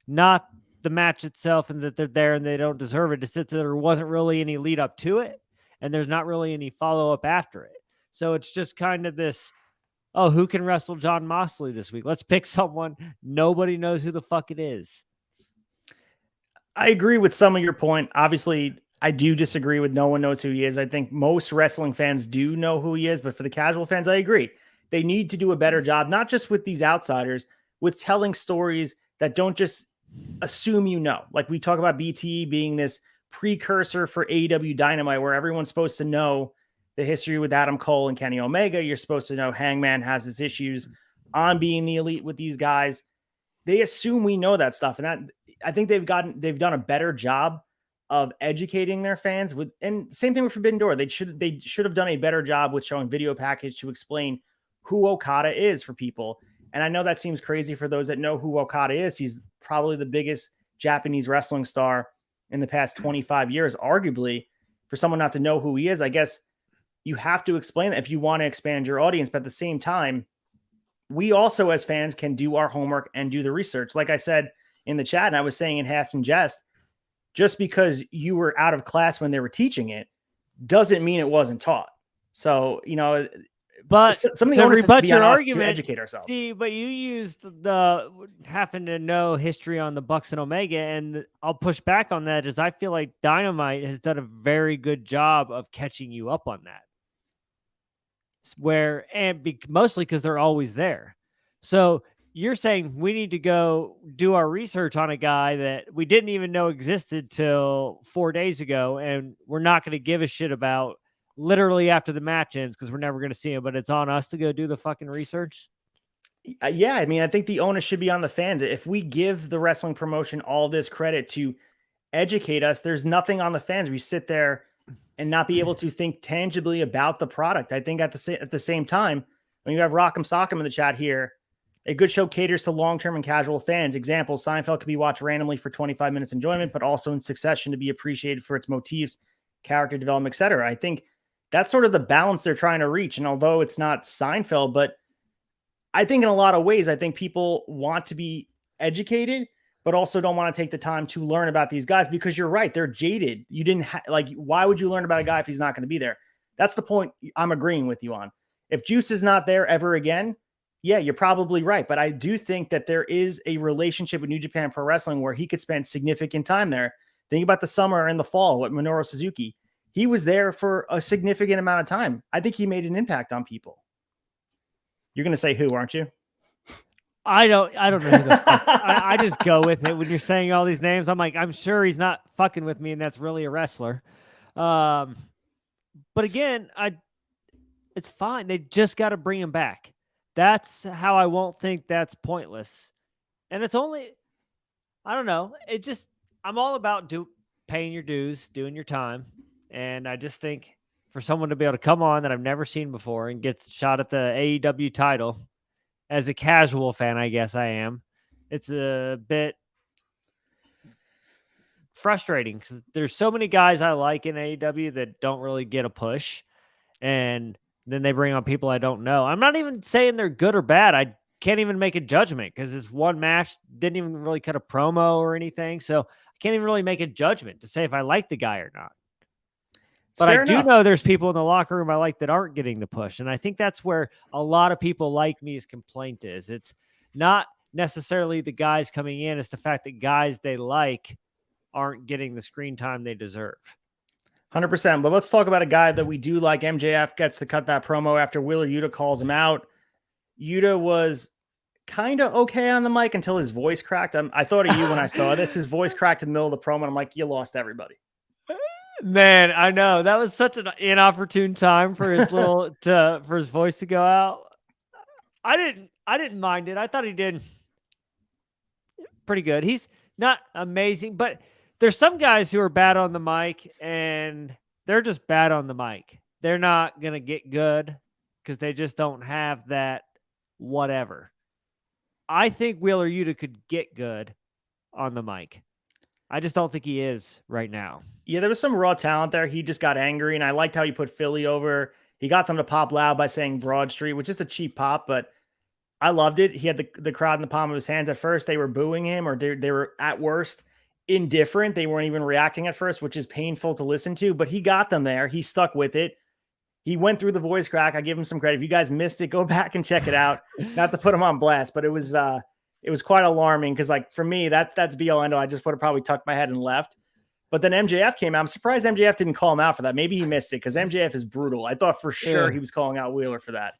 [SPEAKER 2] the match itself and that they're there and they don't deserve it. It's that there wasn't really any lead up to it, and there's not really any follow-up after it. So it's just kind of this, oh, who can wrestle Jon Moxley this week? Let's pick someone. Nobody knows who the fuck it is.
[SPEAKER 1] I agree with some of your point. Obviously, I do disagree with no one knows who he is. I think most wrestling fans do know who he is, but for the casual fans, I agree. They need to do a better job, not just with these outsiders, with telling stories that don't just assume you know. Like we talk about BTE being this precursor for AEW Dynamite, where everyone's supposed to know the history with Adam Cole and Kenny Omega. You're supposed to know Hangman has his issues on being the elite with these guys. They assume we know that stuff. And that, I think they've done a better job of educating their fans with, and same thing with Forbidden Door. They should have done a better job with showing video package to explain who Okada is for people. And I know that seems crazy for those that know who Okada is. He's probably the biggest Japanese wrestling star in the past 25 years, arguably. For someone not to know who he is, I guess you have to explain that if you want to expand your audience. But at the same time, we also as fans can do our homework and do the research. Like I said in the chat, and I was saying in half in jest, just because you were out of class when they were teaching it doesn't mean it wasn't taught. So,
[SPEAKER 2] but
[SPEAKER 1] some of the
[SPEAKER 2] to
[SPEAKER 1] onus has to
[SPEAKER 2] rebut
[SPEAKER 1] be
[SPEAKER 2] your
[SPEAKER 1] on us
[SPEAKER 2] argument,
[SPEAKER 1] to educate ourselves.
[SPEAKER 2] See, but you used the having to know history on the Bucks and Omega, and I'll push back on that. Is I feel like Dynamite has done a very good job of catching you up on that. Mostly because they're always there. So you're saying we need to go do our research on a guy that we didn't even know existed till 4 days ago, and we're not going to give a shit about literally after the match ends because we're never going to see him, but it's on us to go do the fucking research?
[SPEAKER 1] Yeah, I mean, I think the onus should be on the fans. If we give the wrestling promotion all this credit to educate us, there's nothing on the fans. We sit there and not be able to think tangibly about the product. I think at the same time, when you have Rock'em Sock'em in the chat here, a good show caters to long-term and casual fans. Example, Seinfeld could be watched randomly for 25 minutes enjoyment, but also in succession to be appreciated for its motifs, character development, etc. I think that's sort of the balance they're trying to reach. And although it's not Seinfeld, but I think in a lot of ways, I think people want to be educated, but also don't want to take the time to learn about these guys because you're right. They're jaded. You didn't why would you learn about a guy if he's not going to be there? That's the point I'm agreeing with you on. If Juice is not there ever again, Yeah, you're probably right. But I do think that there is a relationship with New Japan Pro Wrestling where he could spend significant time there. Think about the summer and the fall with Minoru Suzuki. He was there for a significant amount of time. I think he made an impact on people. You're going to say who, aren't you?
[SPEAKER 2] I don't know who the fuck. I just go with it when you're saying all these names. I'm like, I'm sure he's not fucking with me, and that's really a wrestler. But again, it's fine. They just got to bring him back. That's how I won't think that's pointless. And it's only, I don't know. I'm all about paying your dues, doing your time. And I just think for someone to be able to come on that I've never seen before and get shot at the AEW title, as a casual fan, I guess I am, it's a bit frustrating because there's so many guys I like in AEW that don't really get a push. And then they bring on people I don't know. I'm not even saying they're good or bad. I can't even make a judgment because it's one match, didn't even really cut a promo or anything. So I can't even really make a judgment to say if I like the guy or not. But I do know there's people in the locker room I like that aren't getting the push. And I think that's where a lot of people like me's complaint is. It's not necessarily the guys coming in. It's the fact that guys they like aren't getting the screen time they deserve.
[SPEAKER 1] 100%. But let's talk about a guy that we do like. MJF gets to cut that promo after Wheeler Yuta calls him out. Yuta was kind of okay on the mic until his voice cracked. I thought of you when I saw this. His voice cracked in the middle of the promo. And I'm like, you lost everybody.
[SPEAKER 2] Man, I know that was such an inopportune time for his for his voice to go out. I didn't mind it. I thought he did pretty good. He's not amazing, but there's some guys who are bad on the mic and they're just bad on the mic. They're not going to get good because they just don't have that whatever. I think Wheeler Yuta could get good on the mic. I just don't think he is right now.
[SPEAKER 1] Yeah, there was some raw talent there. He just got angry, and I liked how he put Philly over. He got them to pop loud by saying Broad Street, which is a cheap pop, but I loved it. He had the crowd in the palm of his hands. At first, they were booing him, or they were, at worst, indifferent. They weren't even reacting at first, which is painful to listen to, but he got them there. He stuck with it. He went through the voice crack. I give him some credit. If you guys missed it, go back and check it out. Not to put him on blast, but it was quite alarming because, like, for me, that's be-all end-all. I just would have probably tucked my head and left. But then MJF came out. I'm surprised MJF didn't call him out for that. Maybe he missed it because MJF is brutal. I thought for sure he was calling out Wheeler for that.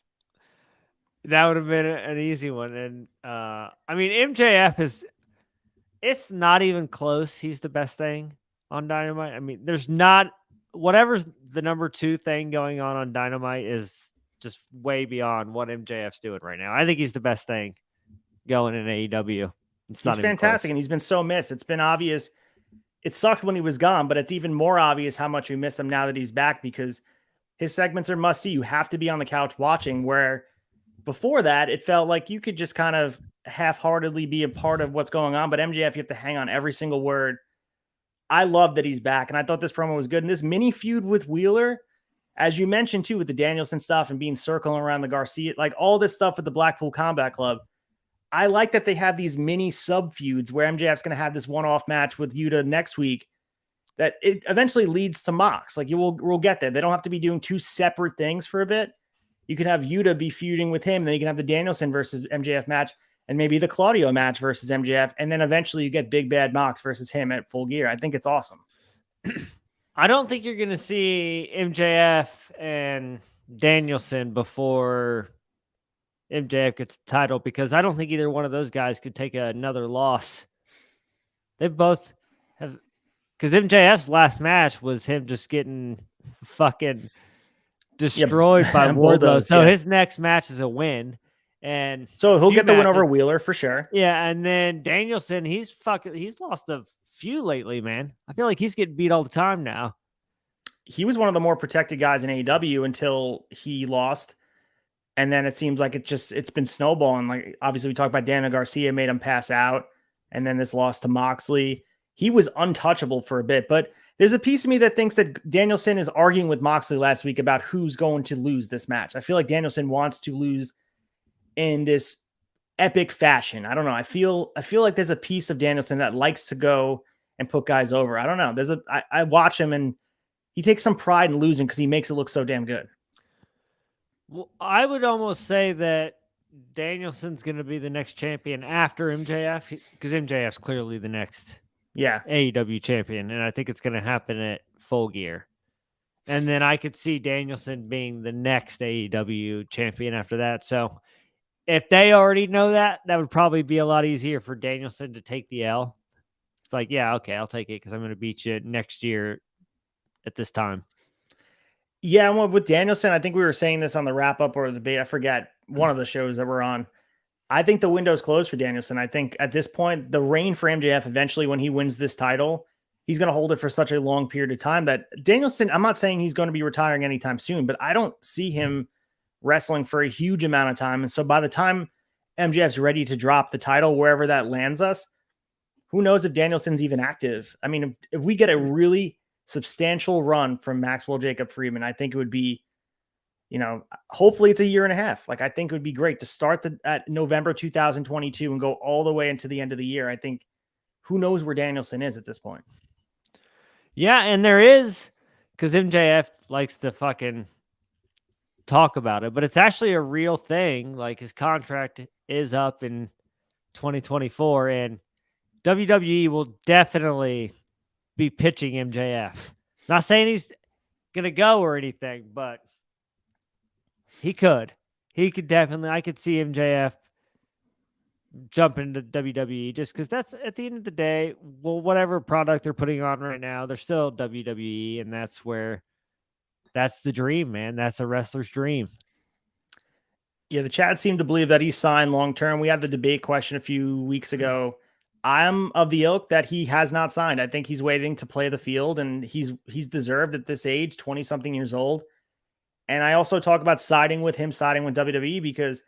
[SPEAKER 2] That would have been an easy one. And I mean, MJF it's not even close. He's the best thing on Dynamite. I mean, there's not, whatever's the number 2 thing going on Dynamite is just way beyond what MJF's doing right now. I think he's the best thing going in AEW. He's
[SPEAKER 1] fantastic, and he's been so missed. It's been obvious. It sucked when he was gone, but it's even more obvious how much we miss him now that he's back because his segments are must see. You have to be on the couch watching, where before that, it felt like you could just kind of half-heartedly be a part of what's going on. But MJF, you have to hang on every single word. I love that he's back, and I thought this promo was good. And this mini feud with Wheeler, as you mentioned too, with the Danielson stuff and being circling around the Garcia, like all this stuff with the Blackpool Combat Club, I like that they have these mini sub feuds where MJF's going to have this one-off match with Yuta next week that it eventually leads to Mox. Like we'll get there. They don't have to be doing 2 separate things for a bit. You can have Yuta be feuding with him. Then you can have the Danielson versus MJF match and maybe the Claudio match versus MJF. And then eventually you get Big Bad Mox versus him at Full Gear. I think it's awesome.
[SPEAKER 2] I don't think you're going to see MJF and Danielson before MJF gets the title because I don't think either one of those guys could take another loss. They both have, because MJF's last match was him just getting fucking destroyed by Wardlow. So his next match is a win. And
[SPEAKER 1] so he'll get the win over Wheeler for sure.
[SPEAKER 2] Yeah. And then Danielson, he's lost a few lately, man. I feel like he's getting beat all the time now.
[SPEAKER 1] He was one of the more protected guys in AEW until he lost. And then it seems like it's been snowballing. Like obviously we talked about Daniel Garcia made him pass out. And then this loss to Moxley, he was untouchable for a bit, but there's a piece of me that thinks that Danielson is arguing with Moxley last week about who's going to lose this match. I feel like Danielson wants to lose in this epic fashion. I don't know. I feel like there's a piece of Danielson that likes to go and put guys over. I don't know. I watch him and he takes some pride in losing because he makes it look so damn good.
[SPEAKER 2] Well, I would almost say that Danielson's going to be the next champion after MJF because MJF's clearly the next
[SPEAKER 1] Yeah.
[SPEAKER 2] AEW champion, and I think it's going to happen at Full Gear. And then I could see Danielson being the next AEW champion after that. So if they already know that, that would probably be a lot easier for Danielson to take the L. It's like, yeah, okay, I'll take it because I'm going to beat you next year at this time.
[SPEAKER 1] Yeah, well, with Danielson, I think we were saying this on the wrap up or the debate. I forget one of the shows that we're on. I think the window's closed for Danielson. I think at this point, the reign for MJF eventually, when he wins this title, he's going to hold it for such a long period of time that Danielson, I'm not saying he's going to be retiring anytime soon, but I don't see him wrestling for a huge amount of time. And so by the time MJF's ready to drop the title, wherever that lands us, who knows if Danielson's even active? I mean, if we get a really substantial run from Maxwell Jacob Friedman, I think it would be, hopefully it's a year and a half. Like, I think it would be great to start at November 2022 and go all the way into the end of the year. I think who knows where Danielson is at this point.
[SPEAKER 2] Yeah, and there is, because MJF likes to fucking talk about it, but it's actually a real thing. Like, his contract is up in 2024, and WWE will definitely be pitching MJF. Not saying he's going to go or anything, but he could. He could definitely. I could see MJF jump into WWE just because that's, at the end of the day, well, whatever product they're putting on right now, they're still WWE, and that's the dream, man. That's a wrestler's dream.
[SPEAKER 1] Yeah, the chat seemed to believe that he's signed long-term. We had the debate question a few weeks ago. I'm of the ilk that he has not signed. I think he's waiting to play the field, and he's deserved at this age, 20-something years old. And I also talk about siding with WWE, because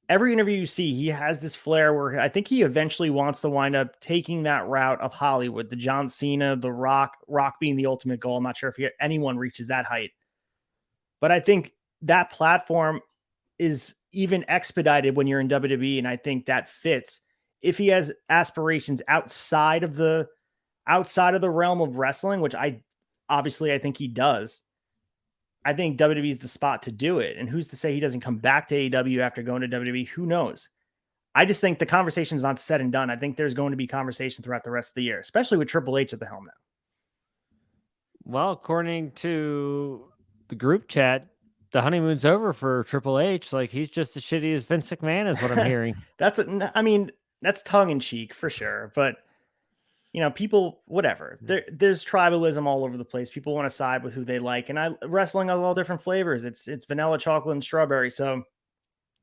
[SPEAKER 1] every interview you see, he has this flair where I think he eventually wants to wind up taking that route of Hollywood, the John Cena, the Rock being the ultimate goal. I'm not sure if anyone reaches that height. But I think that platform is even expedited when you're in WWE, and I think that fits. If he has aspirations outside of the realm of wrestling, which I think he does, I think WWE is the spot to do it. And who's to say he doesn't come back to AEW after going to WWE? Who knows? I just think the conversation's not said and done. I think there's going to be conversation throughout the rest of the year, especially with Triple H at the helm now.
[SPEAKER 2] Well, according to the group chat, the honeymoon's over for Triple H. Like, he's just as shitty as Vince McMahon is what I'm hearing.
[SPEAKER 1] That's tongue in cheek for sure. But, people, whatever. There's tribalism all over the place. People want to side with who they like. And wrestling has all different flavors. It's vanilla, chocolate, and strawberry. So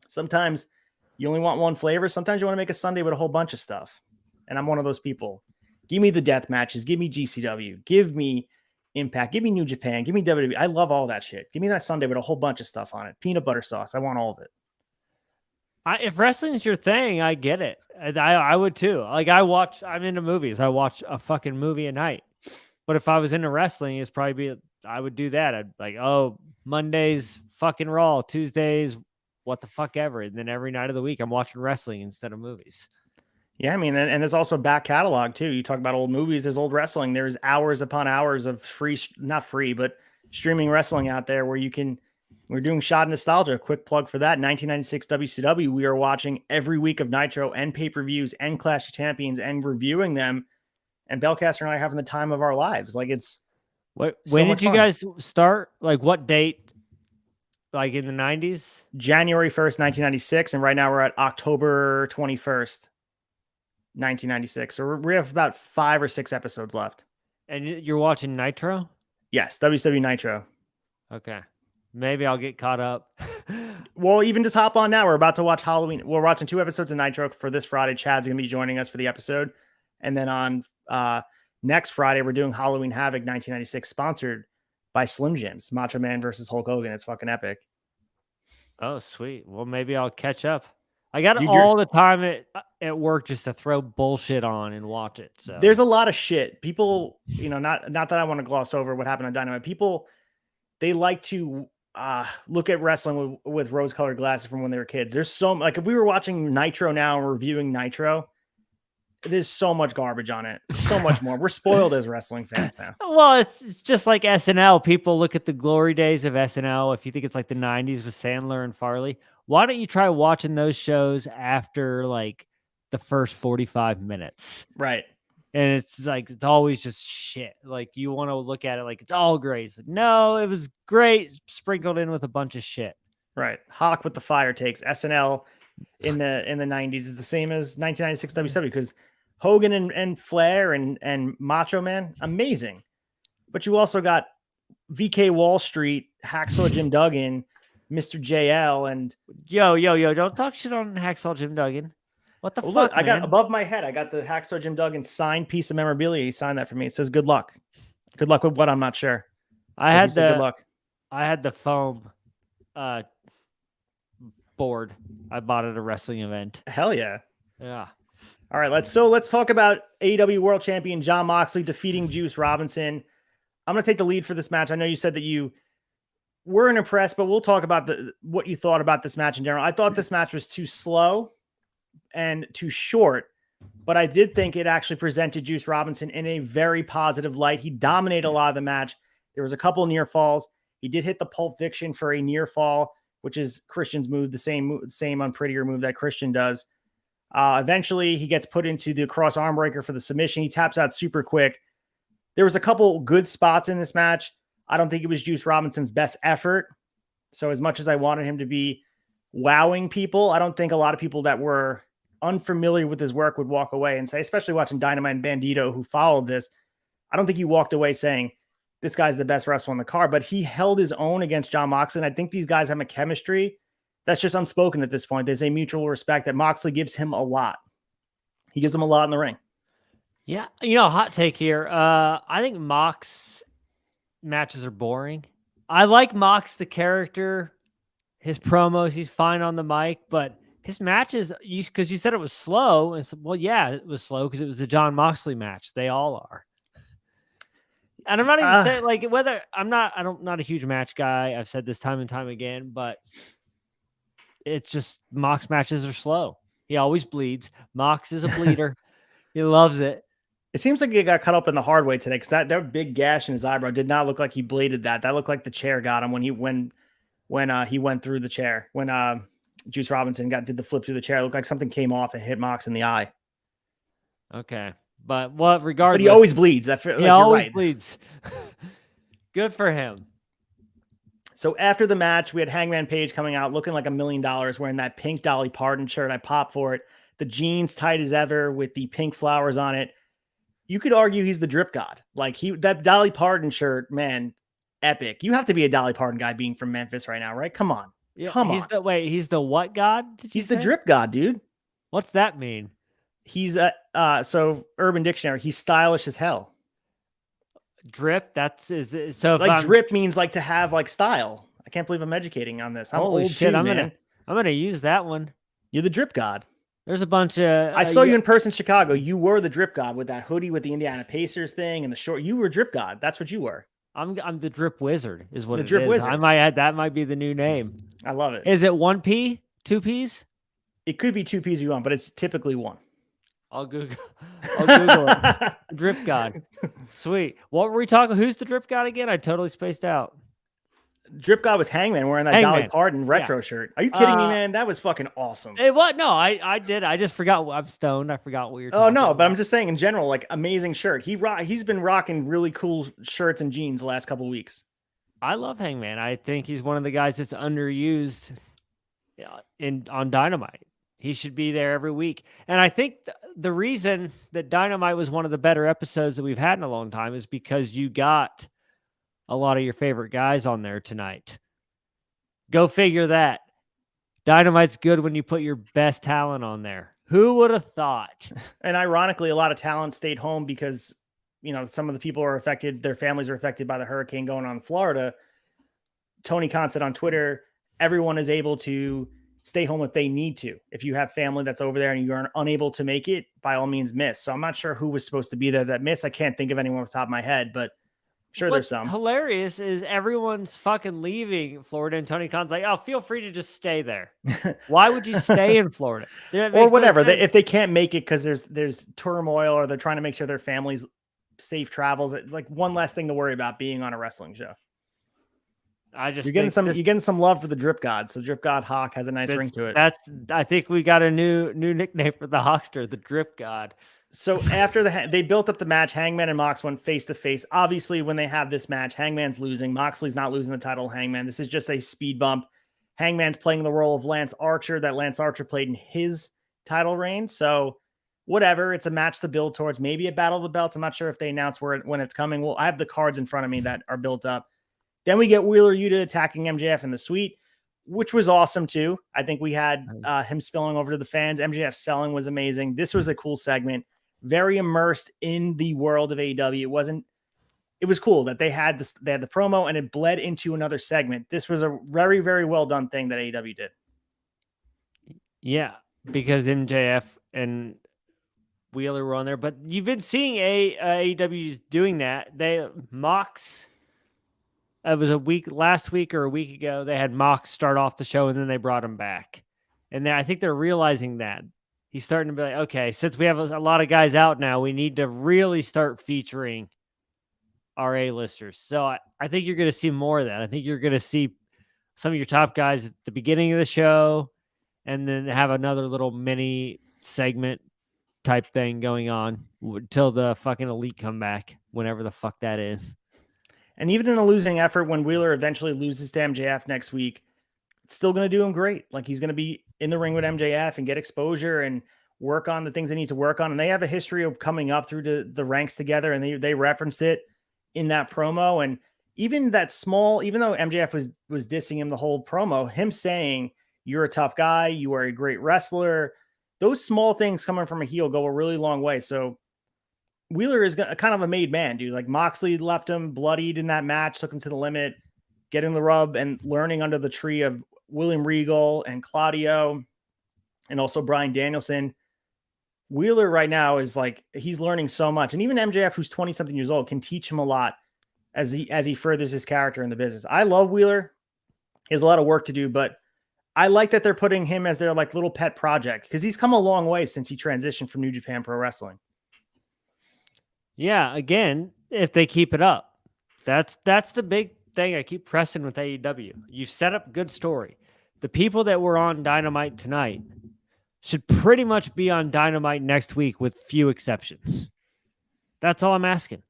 [SPEAKER 1] sometimes you only want one flavor. Sometimes you want to make a sundae with a whole bunch of stuff. And I'm one of those people. Give me the death matches. Give me GCW. Give me Impact. Give me New Japan. Give me WWE. I love all that shit. Give me that sundae with a whole bunch of stuff on it. Peanut butter sauce. I want all of it.
[SPEAKER 2] If wrestling is your thing, I get it. I would too. Like, I'm into movies. I watch a fucking movie a night. But if I was into wrestling, I would do that. I'd like, Mondays, fucking Raw, Tuesdays, what the fuck ever. And then every night of the week, I'm watching wrestling instead of movies.
[SPEAKER 1] Yeah, I mean, and there's also back catalog too. You talk about old movies, there's old wrestling. There's hours upon hours of not free, but streaming wrestling out there where we're doing Shot Nostalgia. Quick plug for that. 1996 WCW. We are watching every week of Nitro and pay-per-views and Clash of Champions and reviewing them. And Bellcaster and I are having the time of our lives. Like, it's
[SPEAKER 2] when did you guys start? Like, what date? Like in the 90s?
[SPEAKER 1] January 1st, 1996. And right now we're at October 21st. 1996. So we have about 5 or 6 episodes left.
[SPEAKER 2] And you're watching Nitro?
[SPEAKER 1] Yes, WCW Nitro.
[SPEAKER 2] Okay. Maybe I'll get caught up.
[SPEAKER 1] Well, even just hop on now. We're about to watch Halloween. We're watching 2 episodes of Nitro for this Friday. Chad's going to be joining us for the episode. And then on next Friday, we're doing Halloween Havoc 1996, sponsored by Slim Jims. Macho Man versus Hulk Hogan. It's fucking epic.
[SPEAKER 2] Oh, sweet. Well, maybe I'll catch up. I got all the time at work just to throw bullshit on and watch it. So
[SPEAKER 1] there's a lot of shit. People, not that I want to gloss over what happened on Dynamite. People, they like to look at wrestling with rose-colored glasses from when they were kids. There's if we were watching Nitro now and reviewing Nitro, there's so much garbage on it. So much more. We're spoiled as wrestling fans now.
[SPEAKER 2] Well, it's just like SNL. People look at the glory days of SNL. If you think it's like the 90s with Sandler and Farley, Why don't you try watching those shows after like the first 45 minutes?
[SPEAKER 1] Right.
[SPEAKER 2] And it's like, it's always just shit. Like you want to look at it like it's all great. It's like, no, it was great, sprinkled in with a bunch of shit.
[SPEAKER 1] Right. Hawk with the fire takes. SNL in the 90s is the same as 1996 WCW because Hogan and Flair and Macho Man, amazing. But you also got VK Wall Street, Hacksaw Jim Duggan, Mr. JL, and
[SPEAKER 2] Yo, don't talk shit on Hacksaw Jim Duggan. What the fuck,
[SPEAKER 1] look, I got
[SPEAKER 2] man?
[SPEAKER 1] above my head, I got the Hacksaw Jim Duggan signed piece of memorabilia. He signed that for me. It says good luck. Good luck with what? I'm not sure.
[SPEAKER 2] I
[SPEAKER 1] But he
[SPEAKER 2] had
[SPEAKER 1] said good luck.
[SPEAKER 2] I had the foam board. I bought at a wrestling event.
[SPEAKER 1] Hell yeah.
[SPEAKER 2] Yeah.
[SPEAKER 1] All right, let's talk about AEW World Champion Jon Moxley defeating Juice Robinson. I'm going to take the lead for this match. I know you said that you weren't impressed, but we'll talk about what you thought about this match in general. I thought this match was too slow and too short, but I did think it actually presented Juice Robinson in a very positive light. He dominated a lot of the match. There was a couple near falls. He did hit the Pulp Fiction for a near fall, which is Christian's move, the same unprettier move that Christian does. Eventually, he gets put into the cross arm breaker for the submission. He taps out super quick. There was a couple good spots in this match. I don't think it was Juice Robinson's best effort. So as much as I wanted him to be wowing people, I don't think a lot of people that were unfamiliar with his work would walk away and say, especially watching Dynamite and Bandido who followed this, I don't think he walked away saying, this guy's the best wrestler on the card, but he held his own against Jon Moxley. And I think these guys have a chemistry that's just unspoken at this point. There's a mutual respect that Moxley gives him a lot. He gives him a lot in the ring.
[SPEAKER 2] Yeah. Hot take here. I think Mox matches are boring. I like Mox, the character, his promos. He's fine on the mic, but his matches, because you said it was slow. And well, yeah, it was slow because it was a Jon Moxley match. They all are. And I'm not even saying like whether I'm not a huge match guy. I've said this time and time again, but it's just Mox matches are slow. He always bleeds. Mox is a bleeder. He loves it.
[SPEAKER 1] It seems like he got cut up in the hard way today because that big gash in his eyebrow did not look like he bladed that. That looked like the chair got him when he went through the chair. When Juice Robinson did the flip through the chair, it looked like something came off and hit Mox in the eye.
[SPEAKER 2] Okay. But regardless.
[SPEAKER 1] But he always bleeds.
[SPEAKER 2] He always bleeds. Good for him.
[SPEAKER 1] So after the match, we had Hangman Page coming out looking like $1 million wearing that pink Dolly Parton shirt. I popped for it. The jeans tight as ever with the pink flowers on it. You could argue he's the drip god. Like that Dolly Parton shirt, man, epic. You have to be a Dolly Parton guy being from Memphis right now, right? Come on.
[SPEAKER 2] Yeah,
[SPEAKER 1] Come on.
[SPEAKER 2] He's the what god?
[SPEAKER 1] He's the drip god, dude.
[SPEAKER 2] What's that mean?
[SPEAKER 1] He's so Urban Dictionary, he's stylish as hell.
[SPEAKER 2] Drip, so
[SPEAKER 1] like drip means like to have like style. I can't believe I'm educating on this. I'm
[SPEAKER 2] holy
[SPEAKER 1] old
[SPEAKER 2] shit,
[SPEAKER 1] too,
[SPEAKER 2] I'm
[SPEAKER 1] man.
[SPEAKER 2] gonna use that one.
[SPEAKER 1] You're the drip god.
[SPEAKER 2] There's a bunch of
[SPEAKER 1] I saw you in person in Chicago. You were the drip god with that hoodie with the Indiana Pacers thing and the short. You were drip god. That's what you were.
[SPEAKER 2] I'm the drip wizard is what
[SPEAKER 1] the
[SPEAKER 2] it
[SPEAKER 1] drip
[SPEAKER 2] is.
[SPEAKER 1] wizard.
[SPEAKER 2] I might add that might be the new name.
[SPEAKER 1] I love it.
[SPEAKER 2] Is it 1P? 2Ps?
[SPEAKER 1] It could be 2 Ps you want, but it's typically 1.
[SPEAKER 2] I'll Google it. Drip God. Sweet. What were we talking? Who's the drip god again? I totally spaced out.
[SPEAKER 1] Drip God was Hangman wearing that Dolly Parton retro shirt. Are you kidding me, man? That was fucking awesome.
[SPEAKER 2] What? No, I did. I just forgot. I'm stoned. I forgot what you're talking about.
[SPEAKER 1] Oh, no, but I'm just saying in general, like amazing shirt. He's been rocking really cool shirts and jeans the last couple of weeks.
[SPEAKER 2] I love Hangman. I think he's one of the guys that's underused on Dynamite. He should be there every week. And I think the reason that Dynamite was one of the better episodes that we've had in a long time is because you got a lot of your favorite guys on there tonight. Go figure that. Dynamite's good when you put your best talent on there. Who would have thought?
[SPEAKER 1] And ironically, a lot of talent stayed home because, some of the people are affected. Their families are affected by the hurricane going on in Florida. Tony Khan said on Twitter, everyone is able to stay home if they need to. If you have family that's over there and you're unable to make it, by all means miss. So I'm not sure who was supposed to be there that missed. I can't think of anyone off the top of my head, but I'm sure there's some.
[SPEAKER 2] Hilarious is everyone's fucking leaving Florida and Tony Khan's like, oh, feel free to just stay there. Why would you stay in Florida?
[SPEAKER 1] Or whatever. If they can't make it because there's turmoil or they're trying to make sure their family's safe travels, like one less thing to worry about being on a wrestling show.
[SPEAKER 2] I just
[SPEAKER 1] You're getting
[SPEAKER 2] think
[SPEAKER 1] you're getting some love for the Drip God. So Drip God Hawk has a nice ring to it.
[SPEAKER 2] I think we got a new nickname for the Hawkster, the Drip God.
[SPEAKER 1] So after they built up the match, Hangman and Mox went face to face. Obviously, when they have this match, Hangman's losing. Moxley's not losing the title. Hangman. This is just a speed bump. Hangman's playing the role of Lance Archer that Lance Archer played in his title reign. So whatever, it's a match to build towards. Maybe a Battle of the Belts. I'm not sure if they announce when it's coming. Well, I have the cards in front of me that are built up. Then we get Wheeler Yuta attacking MJF in the suite, which was awesome too. I think we had him spilling over to the fans. MJF selling was amazing. This was a cool segment. Very immersed in the world of AEW. It was cool that they had this, they had the promo and it bled into another segment. This was a very, very well done thing that AEW did.
[SPEAKER 2] Yeah, because MJF and Wheeler were on there, but you've been seeing AEW's doing that. Mox, it was last week or a week ago, they had Mox start off the show and then they brought him back. And I think they're realizing that. He's starting to be like, okay, since we have a lot of guys out now, we need to really start featuring our A-listers. So I think you're going to see more of that. I think you're going to see some of your top guys at the beginning of the show and then have another little mini segment type thing going on until the fucking Elite come back, whenever the fuck that is.
[SPEAKER 1] And even in a losing effort, when Wheeler eventually loses to MJF next week, it's still going to do him great. Like, he's going to be in the ring with MJF and get exposure and work on the things they need to work on. And they have a history of coming up through the ranks together, and they referenced it in that promo. And even that small, even though MJF was dissing him the whole promo, him saying, "You're a tough guy, you are a great wrestler," those small things coming from a heel go a really long way. So Wheeler is kind of a made man, dude. Like, Moxley left him bloodied in that match, took him to the limit, getting the rub and learning under the tree of William Regal and Claudio and also Bryan Danielson. Wheeler right now is like, he's learning so much. And even MJF, who's 20 something years old, can teach him a lot as he furthers his character in the business. I love Wheeler. He has a lot of work to do, but I like that they're putting him as their like little pet project, because he's come a long way since he transitioned from New Japan Pro Wrestling.
[SPEAKER 2] Yeah, again, if they keep it up, that's the big thing I keep pressing with AEW. You set up good story. The people that were on Dynamite tonight should pretty much be on Dynamite next week with few exceptions. That's all I'm asking.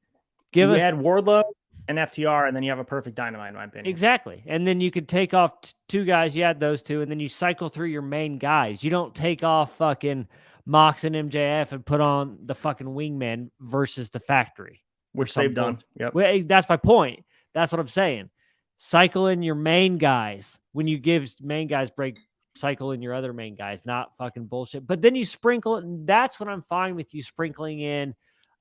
[SPEAKER 1] You add Wardlow and FTR, and then you have a perfect Dynamite, in my opinion.
[SPEAKER 2] Exactly. And then you could take off two guys. You add those two, and then you cycle through your main guys. You don't take off fucking Mox and MJF and put on the fucking wingman versus the factory.
[SPEAKER 1] Which they've done. Yep.
[SPEAKER 2] Well, that's my point. That's what I'm saying. Cycle in your main guys. When you give main guys break, cycle in your other main guys, not fucking bullshit. But then you sprinkle it, and that's what I'm fine with you sprinkling in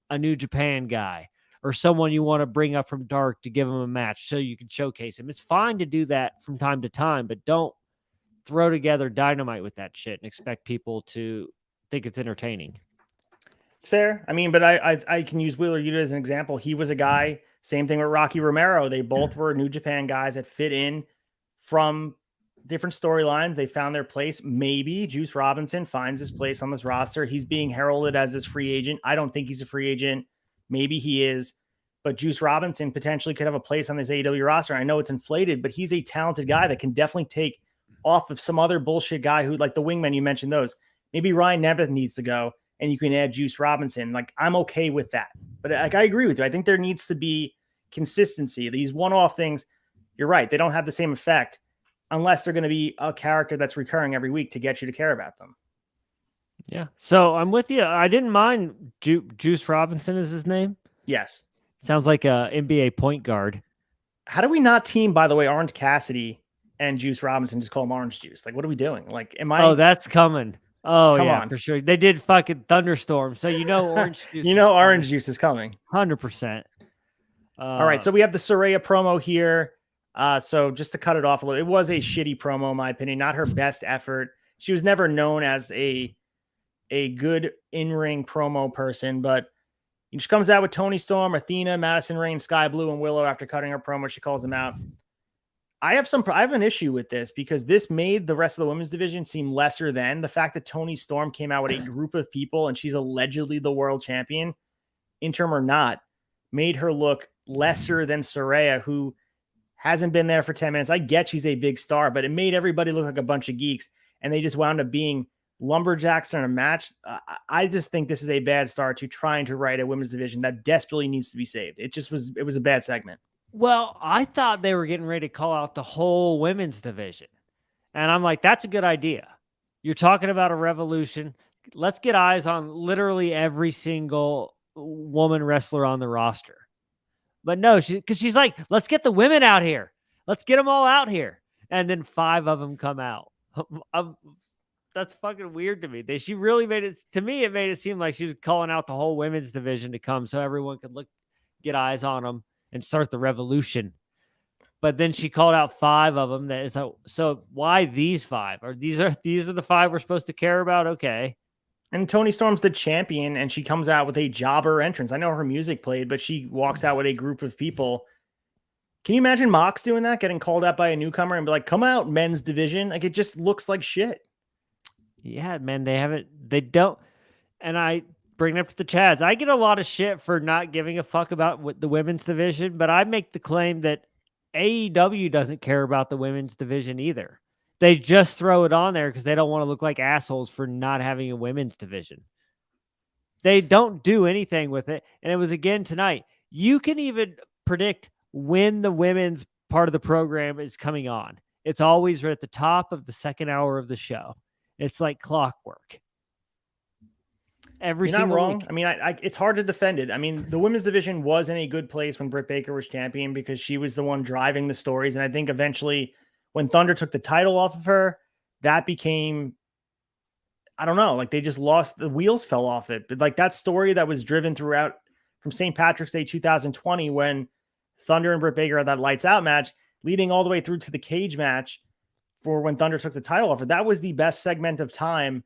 [SPEAKER 2] a New Japan guy or someone you want to bring up from dark to give him a match so you can showcase him. It's fine to do that from time to time, but don't throw together Dynamite with that shit and expect people to think it's entertaining.
[SPEAKER 1] It's fair. I mean, but I can use Wheeler Yuta as an example. He was a guy, same thing with Rocky Romero. They both were New Japan guys that fit in from different storylines. They found their place. Maybe Juice Robinson finds his place on this roster. He's being heralded as this free agent. I don't think he's a free agent. Maybe he is, but Juice Robinson potentially could have a place on this AEW roster. I know it's inflated, but he's a talented guy that can definitely take off of some other bullshit guy who, like the wingmen, you mentioned those. Maybe Ryan Nemeth needs to go, and you can add Juice Robinson. Like, I'm okay with that. But like, I agree with you. I think there needs to be consistency. These one-off things, you're right, they don't have the same effect unless they're going to be a character that's recurring every week to get you to care about them.
[SPEAKER 2] Yeah. So I'm with you. I didn't mind Juice Robinson is his name.
[SPEAKER 1] Yes.
[SPEAKER 2] Sounds like a NBA point guard.
[SPEAKER 1] How do we not team, by the way, Orange Cassidy and Juice Robinson, just call him Orange Juice? Like, what are we doing? Like,
[SPEAKER 2] Oh, that's coming. Oh,
[SPEAKER 1] Come
[SPEAKER 2] yeah,
[SPEAKER 1] on.
[SPEAKER 2] for sure. They did fucking Thunderstorm. So, Orange Juice.
[SPEAKER 1] Orange Juice is coming.
[SPEAKER 2] 100%.
[SPEAKER 1] All right. So we have the Saraya promo here. So just to cut it off a little, it was a shitty promo, in my opinion, not her best effort. She was never known as a good in-ring promo person, but she comes out with Toni Storm, Athena, Madison Rayne, Sky Blue, and Willow after cutting her promo. She calls them out. I have an issue with this because this made the rest of the women's division seem lesser than the fact that Toni Storm came out with a group of people and she's allegedly the world champion, interim or not, made her look lesser than Saraya, who hasn't been there for 10 minutes. I get she's a big star, but it made everybody look like a bunch of geeks, and they just wound up being lumberjacks in a match. I just think this is a bad start to trying to write a women's division that desperately needs to be saved. It was a bad segment.
[SPEAKER 2] Well, I thought they were getting ready to call out the whole women's division. And I'm like, that's a good idea. You're talking about a revolution. Let's get eyes on literally every single woman wrestler on the roster. But no, because she's like, let's get the women out here. Let's get them all out here. And then 5 of them come out. That's fucking weird to me. She really made it, to me, it made it seem like she was calling out the whole women's division to come so everyone could get eyes on them and start the revolution. But then she called out 5 of them. That is so why these 5? Or these are the 5 we're supposed to care about? Okay.
[SPEAKER 1] And Toni Storm's the champion, and she comes out with a jobber entrance. I know her music played, but she walks out with a group of people. Can you imagine Mox doing that, getting called out by a newcomer and be like, come out, men's division? Like, it just looks like shit.
[SPEAKER 2] Yeah, man, they don't. And I bring it up to the Chads. I get a lot of shit for not giving a fuck about the women's division, but I make the claim that AEW doesn't care about the women's division either. They just throw it on there because they don't want to look like assholes for not having a women's division. They don't do anything with it. And it was again tonight. You can even predict when the women's part of the program is coming on. It's always right at the top of the second hour of the show. It's like clockwork.
[SPEAKER 1] You're not wrong. Week. I mean, it's hard to defend it. I mean, the women's division was in a good place when Britt Baker was champion because she was the one driving the stories. And I think eventually when Thunder took the title off of her, that became, I don't know, like they just lost, the wheels fell off it. But like that story that was driven throughout from St. Patrick's Day 2020 when Thunder and Britt Baker had that lights out match, leading all the way through to the cage match for when Thunder took the title off her. That was the best segment of time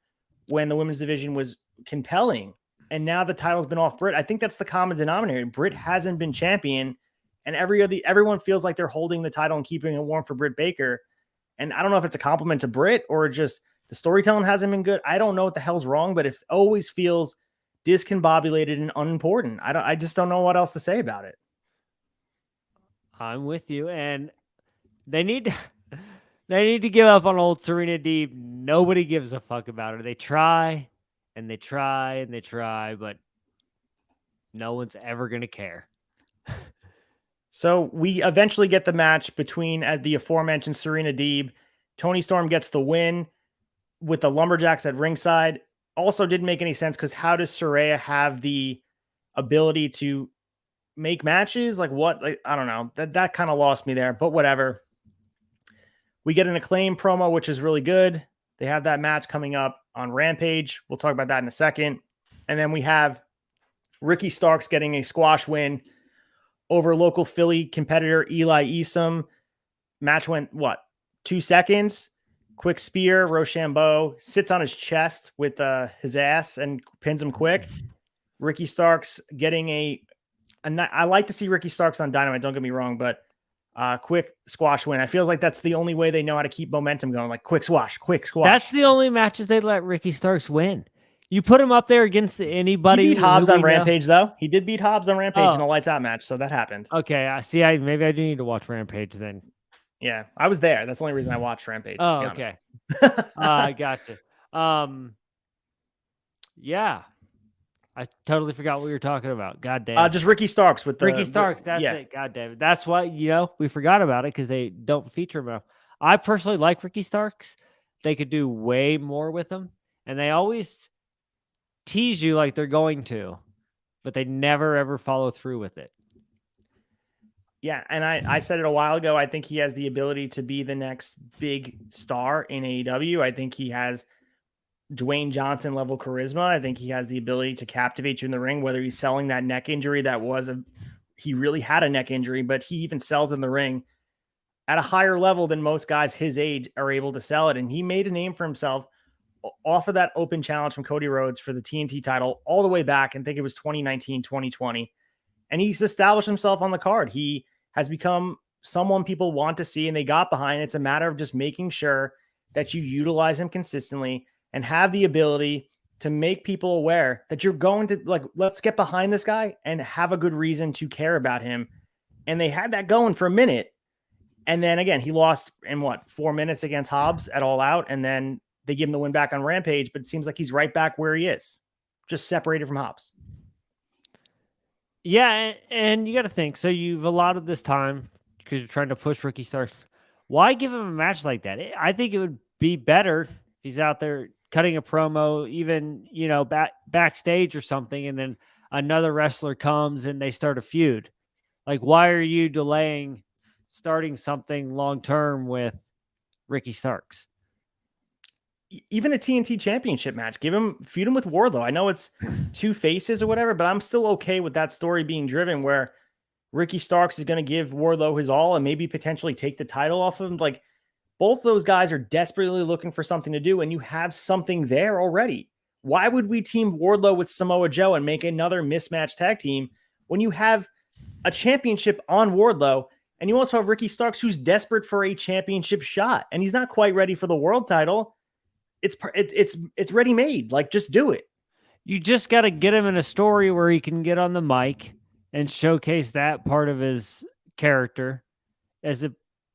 [SPEAKER 1] when the women's division was compelling. And now the title's been off Britt. I think that's the common denominator. Britt hasn't been champion, and everyone feels like they're holding the title and keeping it warm for Britt Baker. And I don't know if it's a compliment to Britt or just the storytelling hasn't been good. I don't know what the hell's wrong, but it always feels discombobulated and unimportant. I just don't know what else to say about it.
[SPEAKER 2] I'm with you, and they need to give up on old Serena Deeb. Nobody gives a fuck about her. They try and they try and they try, but no one's ever going to care.
[SPEAKER 1] So we eventually get the match between the aforementioned Serena Deeb. Toni Storm gets the win with the Lumberjacks at ringside. Also didn't make any sense because how does Saraya have the ability to make matches? Like what? Like, I don't know. That kind of lost me there, but whatever. We get an Acclaim promo, which is really good. They have that match coming up on Rampage. We'll talk about that in a second. And then we have Ricky Starks getting a squash win over local Philly competitor Eli Isom. Match went, 2 seconds? Quick spear, Rochambeau sits on his chest with his ass and pins him quick. Ricky Starks getting I like to see Ricky Starks on Dynamite, don't get me wrong, but quick squash win. I feel like that's the only way they know how to keep momentum going, like quick squash.
[SPEAKER 2] That's the only matches they let Ricky Starks win. You put him up there against anybody.
[SPEAKER 1] He beat Hobbs on Rampage, though. He did beat Hobbs on Rampage in a lights out match, so that happened.
[SPEAKER 2] Okay, maybe I do need to watch Rampage then.
[SPEAKER 1] Yeah, I was there. That's the only reason I watched Rampage.
[SPEAKER 2] Oh, okay. I gotcha. Yeah. I totally forgot what you were talking about. God damn.
[SPEAKER 1] Just Ricky Starks with
[SPEAKER 2] Ricky Starks. That's it. God damn it. That's why, we forgot about it because they don't feature him enough. I personally like Ricky Starks. They could do way more with him. And they always tease you like they're going to, but they never, ever follow through with it.
[SPEAKER 1] Yeah, and I said it a while ago. I think he has the ability to be the next big star in AEW. I think he has Dwayne Johnson level charisma. I think he has the ability to captivate you in the ring, whether he's selling that neck injury he really had a neck injury, but he even sells in the ring at a higher level than most guys his age are able to sell it. And he made a name for himself off of that open challenge from Cody Rhodes for the TNT title all the way back. And I think it was 2019, 2020. And he's established himself on the card. He has become someone people want to see and they got behind. It's a matter of just making sure that you utilize him consistently and have the ability to make people aware that you're going to let's get behind this guy and have a good reason to care about him. And they had that going for a minute. And then again, he lost in 4 minutes against Hobbs at All Out, and then they give him the win back on Rampage, but it seems like he's right back where he is, just separated from Hobbs.
[SPEAKER 2] Yeah, and you got to think. So you've allotted this time because you're trying to push Ricky Starks. Why give him a match like that? I think it would be better if he's out there cutting a promo, even backstage or something, and then another wrestler comes and they start a feud. Like, why are you delaying starting something long term with Ricky Starks?
[SPEAKER 1] Even a TNT championship match, feud him with Wardlow. I know it's two faces or whatever, but I'm still okay with that story being driven where Ricky Starks is going to give Wardlow his all and maybe potentially take the title off of him. Like, both those guys are desperately looking for something to do, and you have something there already. Why would we team Wardlow with Samoa Joe and make another mismatched tag team when you have a championship on Wardlow, and you also have Ricky Starks, who's desperate for a championship shot, and he's not quite ready for the world title? It's ready-made. Like, just do it.
[SPEAKER 2] You just got to get him in a story where he can get on the mic and showcase that part of his character, as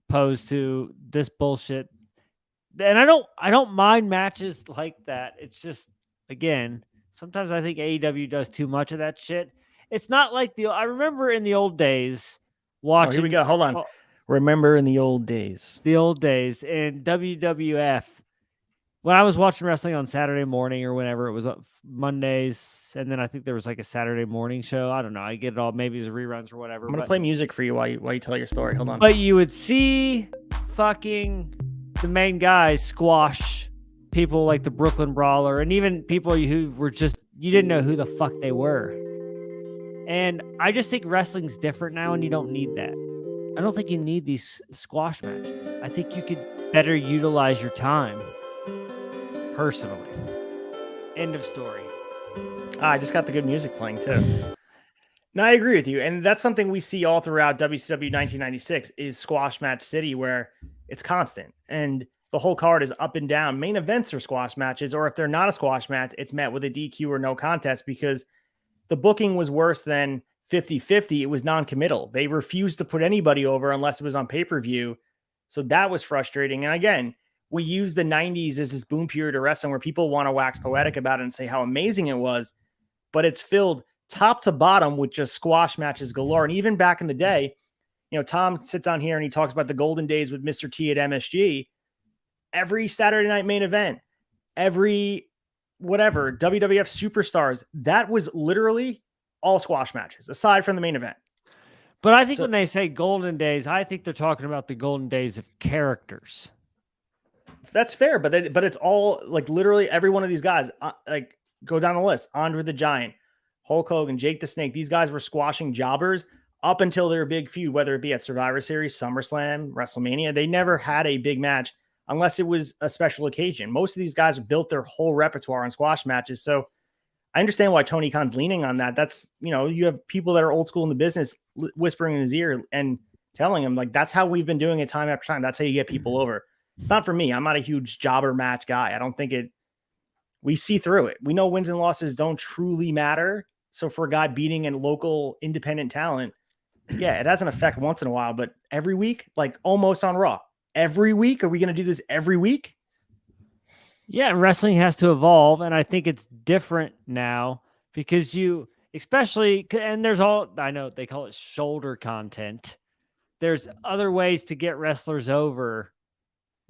[SPEAKER 2] opposed to this bullshit. And I don't mind matches like that. It's just, again, sometimes I think AEW does too much of that shit. It's not like I remember in the old days watching.
[SPEAKER 1] Oh, here we go. Hold on. Remember in the old days.
[SPEAKER 2] The old days in WWF. When I was watching wrestling on Saturday morning or whenever, it was Mondays, and then I think there was like a Saturday morning show. I don't know. I get it all. Maybe it's reruns or whatever.
[SPEAKER 1] I'm going to play music for you while you tell your story. Hold on.
[SPEAKER 2] But you would see fucking the main guys squash people like the Brooklyn Brawler, and even people who were just, you didn't know who the fuck they were. And I just think wrestling's different now, and you don't need that. I don't think you need these squash matches. I think you could better utilize your time. Personally. End of story.
[SPEAKER 1] I just got the good music playing too. No, I agree with you. And that's something we see all throughout WCW 1996 is squash match city, where it's constant. And the whole card is up and down. Main events are squash matches, or if they're not a squash match, it's met with a DQ or no contest, because the booking was worse than 50-50. It was non-committal. They refused to put anybody over unless it was on pay-per-view. So that was frustrating. And again, we use the 90s as this boom period of wrestling where people want to wax poetic about it and say how amazing it was, but it's filled top to bottom with just squash matches galore. And even back in the day, Tom sits on here and he talks about the golden days with Mr. T at MSG. Every Saturday night main event, every whatever, WWF Superstars, that was literally all squash matches, aside from the main event.
[SPEAKER 2] But I think when they say golden days, I think they're talking about the golden days of characters.
[SPEAKER 1] That's fair, but it's all like literally every one of these guys. Like, go down the list: Andre the Giant, Hulk Hogan, Jake the Snake. These guys were squashing jobbers up until their big feud, whether it be at Survivor Series, SummerSlam, WrestleMania. They never had a big match unless it was a special occasion. Most of these guys built their whole repertoire on squash matches. So I understand why Tony Khan's leaning on that. That's, you have people that are old school in the business whispering in his ear and telling him, like, that's how we've been doing it time after time. That's how you get people over. It's not for me. I'm not a huge jobber match guy. I don't think we see through it. We know wins and losses don't truly matter. So for a guy beating a local independent talent, yeah, it has an effect once in a while, but every week, like almost on Raw, every week, are we going to do this every week?
[SPEAKER 2] Yeah, wrestling has to evolve, and I think it's different now because and I know they call it shoulder content. There's other ways to get wrestlers over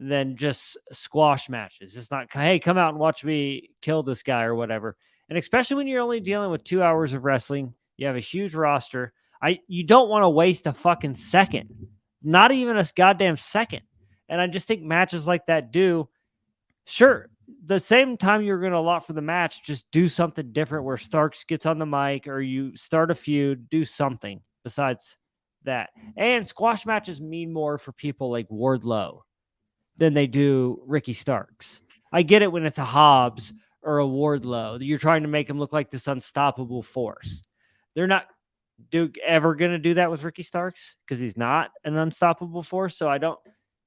[SPEAKER 2] than just squash matches. It's not, hey, come out and watch me kill this guy or whatever. And especially when you're only dealing with 2 hours of wrestling, you have a huge roster. You don't want to waste a fucking second, not even a goddamn second. And I just think matches like that sure, the same time you're going to allot for the match, just do something different where Starks gets on the mic or you start a feud, do something besides that. And squash matches mean more for people like Wardlow than they do Ricky Starks. I get it when it's a Hobbs or a Wardlow. You're trying to make him look like this unstoppable force. They're not ever going to do that with Ricky Starks because he's not an unstoppable force. So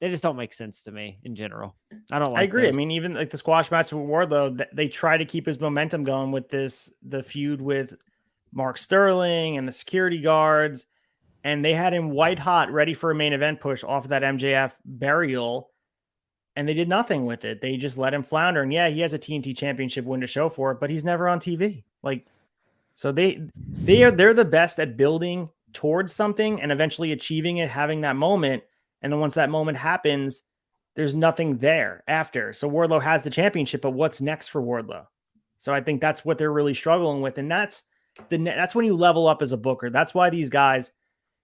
[SPEAKER 2] they just don't make sense to me in general. I
[SPEAKER 1] agree.
[SPEAKER 2] Those.
[SPEAKER 1] I mean, even like the squash match with Wardlow, they try to keep his momentum going with the feud with Mark Sterling and the security guards. and they had him white hot, ready for a main event push off of that MJF burial, and they did nothing with it. They just let him flounder. And yeah, he has a TNT Championship win to show for it, but he's never on TV. Like, so they're the best at building towards something and eventually achieving it, having that moment. And then once that moment happens, there's nothing there after. So Wardlow has the championship, but what's next for Wardlow? So I think that's what they're really struggling with. And that's when you level up as a booker. That's why these guys,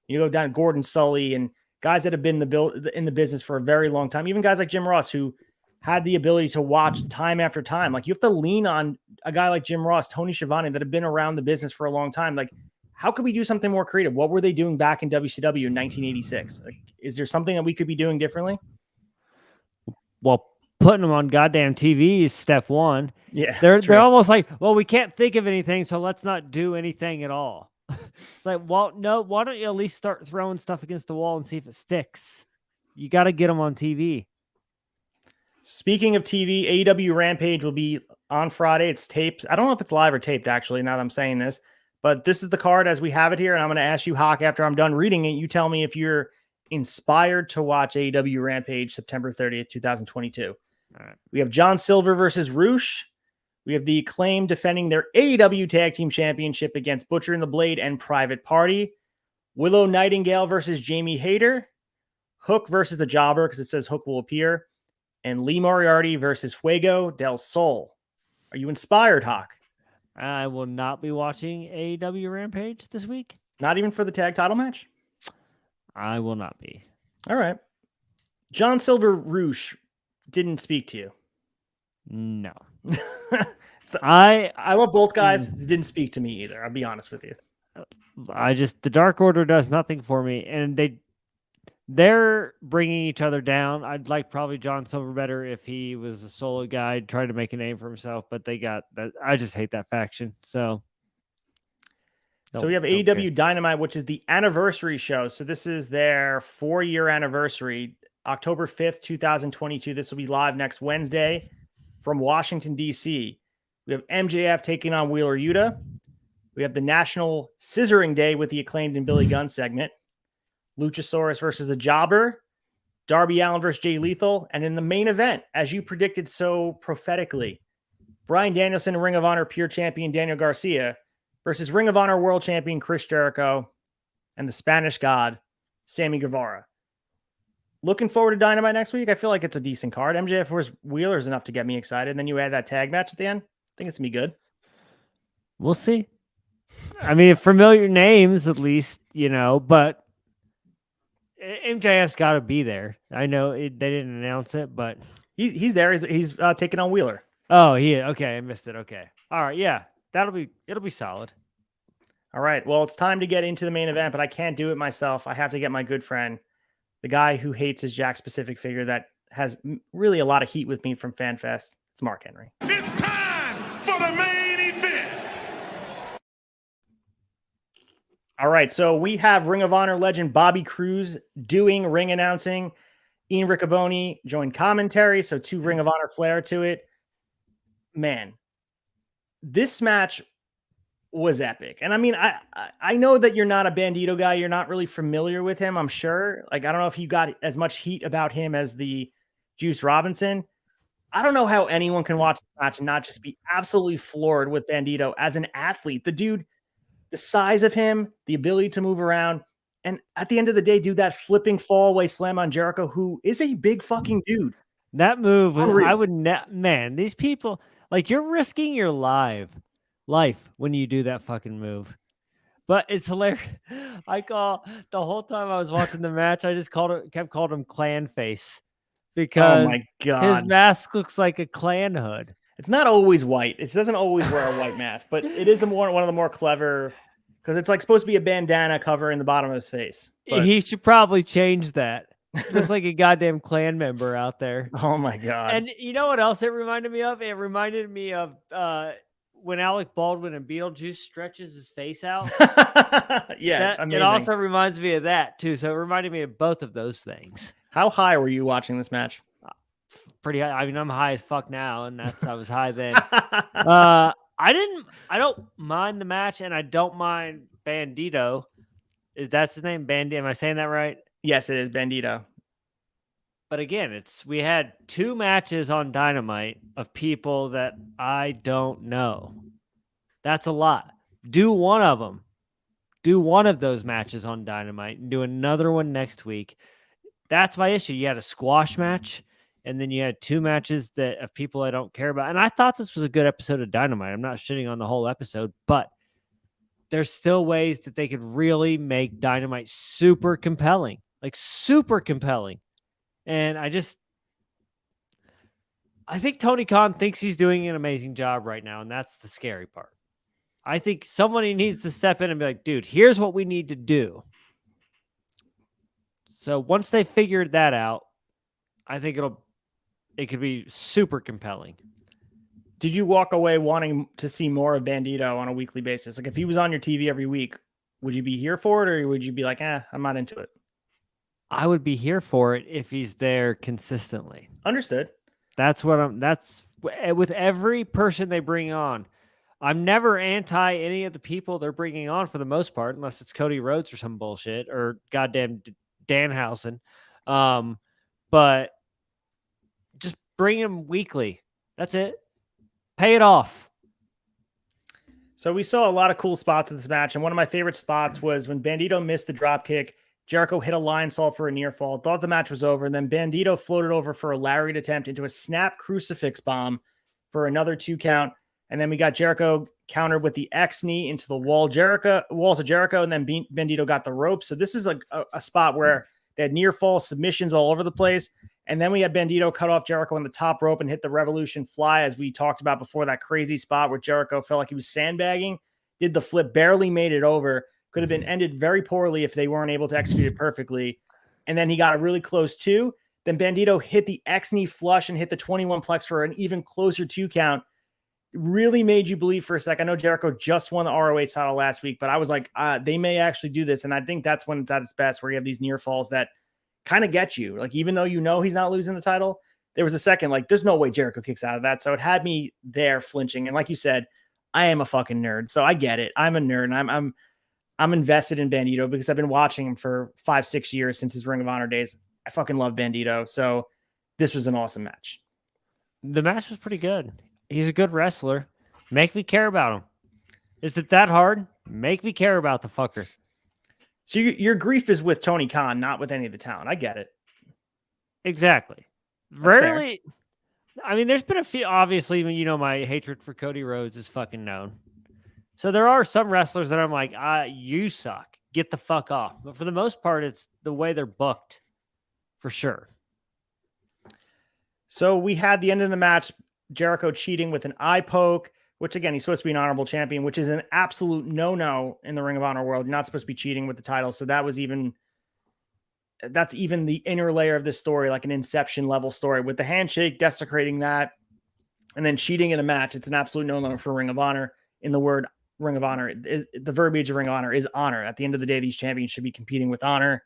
[SPEAKER 1] you go down Gordon Sully and guys that have been in the business for a very long time, even guys like Jim Ross, who had the ability to watch time after time. Like, you have to lean on a guy like Jim Ross, Tony Schiavone, that have been around the business for a long time. Like, how could we do something more creative? What were they doing back in WCW in 1986? Like, is there something that we could be doing differently?
[SPEAKER 2] Well, putting them on goddamn TV is step one.
[SPEAKER 1] Yeah,
[SPEAKER 2] they're almost like, well, we can't think of anything, so let's not do anything at all. It's like, well, no, why don't you at least start throwing stuff against the wall and see if it sticks? You got to get them on TV.
[SPEAKER 1] Speaking of TV, AEW Rampage will be on Friday. It's taped. I don't know if it's live or taped, actually, now that I'm saying this. But this is the card as we have it here, and I'm going to ask you, Hawk, after I'm done reading it, you tell me if you're inspired to watch AEW Rampage September 30th, 2022.
[SPEAKER 2] All right.
[SPEAKER 1] We have John Silver versus Roosh. We have the Acclaim defending their AEW Tag Team Championship against Butcher and the Blade and Private Party. Willow Nightingale versus Jamie Hayter. Hook versus a Jobber, because it says Hook will appear. And Lee Moriarty versus Fuego del Sol. Are you inspired, Hawk?
[SPEAKER 2] I will not be watching AEW Rampage this week.
[SPEAKER 1] Not even for the tag title match?
[SPEAKER 2] I will not be.
[SPEAKER 1] All right. John Silver Roosh didn't speak to you.
[SPEAKER 2] No.
[SPEAKER 1] So,
[SPEAKER 2] I
[SPEAKER 1] I love both guys. They didn't speak to me either. I'll be honest with you.
[SPEAKER 2] The Dark Order does nothing for me, and they're bringing each other down. I'd like probably John Silver better if he was a solo guy trying to make a name for himself, but they got that. I just hate that faction. So
[SPEAKER 1] we have AEW Dynamite, which is the anniversary show. So this is their 4-year anniversary, October 5th, 2022. This will be live next Wednesday from Washington, D.C. We have MJF taking on Wheeler Yuta. We have the National Scissoring Day with the Acclaimed and Billy Gunn segment. Luchasaurus versus a Jobber. Darby Allin versus Jay Lethal. And in the main event, as you predicted so prophetically, Bryan Danielson and Ring of Honor Pure Champion Daniel Garcia versus Ring of Honor World Champion Chris Jericho and the Spanish God, Sammy Guevara. Looking forward to Dynamite next week. I feel like it's a decent card. MJF versus Wheeler is enough to get me excited. And then you add that tag match at the end. I think it's going to be good.
[SPEAKER 2] We'll see. I mean, familiar names at least, but MJF's got to be there. I know they didn't announce it, but
[SPEAKER 1] he's there. He's taking on Wheeler.
[SPEAKER 2] Oh, okay. I missed it. Okay. All right. Yeah, it'll be solid.
[SPEAKER 1] All right. Well, it's time to get into the main event, but I can't do it myself. I have to get my good friend, the guy who hates his Jack specific figure that has really a lot of heat with me from FanFest. It's Mark Henry.
[SPEAKER 3] It's time for the main event.
[SPEAKER 1] All right, so we have Ring of Honor legend Bobby Cruz doing ring announcing. Ian Riccoboni joined commentary, so 2 Ring of Honor flair to it. Man, this match was epic. And I mean, I know that you're not a Bandito guy. You're not really familiar with him, I'm sure. Like, I don't know if you got as much heat about him as the Juice Robinson. I don't know how anyone can watch the match and not just be absolutely floored with Bandito as an athlete. The dude, the size of him, the ability to move around, and at the end of the day, do that flipping fall away slam on Jericho, who is a big fucking dude.
[SPEAKER 2] That move,
[SPEAKER 1] Unreal.
[SPEAKER 2] I would man, these people, like, you're risking your life when you do that fucking move. But it's hilarious. The whole time I was watching the match, I just kept calling him Clan Face because
[SPEAKER 1] oh my God,
[SPEAKER 2] his mask looks like a clan hood.
[SPEAKER 1] It's not always white. It doesn't always wear a white mask, but it is one of the more clever, because it's like supposed to be a bandana covering the bottom of his face. But,
[SPEAKER 2] he should probably change that. Looks like a goddamn clan member out there.
[SPEAKER 1] oh my God.
[SPEAKER 2] And you know what else it reminded me of? It reminded me of when Alec Baldwin in Beetlejuice stretches his face out.
[SPEAKER 1] Yeah,
[SPEAKER 2] it also reminds me of that too. So it reminded me of both of those things.
[SPEAKER 1] How high were you watching this match?
[SPEAKER 2] Pretty high. I mean, I'm high as fuck now, and I was high then. I don't mind the match, and I don't mind Bandito. Is that's his name? Bandit? Am I saying that right?
[SPEAKER 1] Yes, it is Bandito.
[SPEAKER 2] But again, we had 2 matches on Dynamite of people that I don't know. That's a lot. Do one of them. Do one of those matches on Dynamite and do another one next week. That's my issue. You had a squash match, and then you had 2 matches of people I don't care about. And I thought this was a good episode of Dynamite. I'm not shitting on the whole episode, but there's still ways that they could really make Dynamite super compelling. Like super compelling. And I think Tony Khan thinks he's doing an amazing job right now, and that's the scary part. I think somebody needs to step in and be like, dude, here's what we need to do. So once they figured that out, I think it could be super compelling.
[SPEAKER 1] Did you walk away wanting to see more of Bandito on a weekly basis? Like if he was on your TV every week, would you be here for it, or would you be like, I'm not into it?
[SPEAKER 2] I would be here for it if he's there consistently.
[SPEAKER 1] Understood.
[SPEAKER 2] That's with every person they bring on. I'm never anti any of the people they're bringing on for the most part, unless it's Cody Rhodes or some bullshit or goddamn Danhausen. But just bring him weekly. That's it. Pay it off.
[SPEAKER 1] So we saw a lot of cool spots in this match, and one of my favorite spots was when Bandito missed the drop kick. Jericho hit a lion salt for a near fall, thought the match was over, and then Bandito floated over for a lariat attempt into a snap crucifix bomb for another 2 count. And then we got Jericho countered with the X knee into the walls of Jericho, and then Bandito got the rope. So this is like a spot where they had near fall submissions all over the place. And then we had Bandito cut off Jericho on the top rope and hit the Revolution Fly, as we talked about before, that crazy spot where Jericho felt like he was sandbagging, did the flip, barely made it over. Could have been ended very poorly if they weren't able to execute it perfectly. And then he got really close too. Then Bandito hit the X knee flush and hit the 21 plex for an even closer 2 count. Really made you believe for a sec. I know Jericho just won the ROH title last week, but I was like, they may actually do this. And I think that's when it's at its best, where you have these near falls that kind of get you. Like, even though you know he's not losing the title, there was a second, like, there's no way Jericho kicks out of that. So it had me there flinching. And like you said, I am a fucking nerd, so I get it. I'm a nerd, and I'm invested in Bandito because I've been watching him for 5-6 years since his Ring of Honor days. I fucking love Bandito. So this was an awesome match.
[SPEAKER 2] The match was pretty good. He's a good wrestler. Make me care about him. Is it that hard? Make me care about the fucker.
[SPEAKER 1] So your grief is with Tony Khan, not with any of the talent. I get it.
[SPEAKER 2] Exactly.
[SPEAKER 1] That's
[SPEAKER 2] Rarely. Fair. I mean, there's been a few, obviously, when my hatred for Cody Rhodes is fucking known. So there are some wrestlers that I'm like, you suck. Get the fuck off. But for the most part, it's the way they're booked, for sure.
[SPEAKER 1] So we had the end of the match, Jericho cheating with an eye poke, which, again, he's supposed to be an honorable champion, which is an absolute no-no in the Ring of Honor world. You're not supposed to be cheating with the title. So that's even the inner layer of this story, like an Inception level story, with the handshake desecrating that and then cheating in a match. It's an absolute no-no for Ring of Honor. In the word Ring of Honor, the verbiage of Ring of Honor is honor. At the end of the day, these champions should be competing with honor.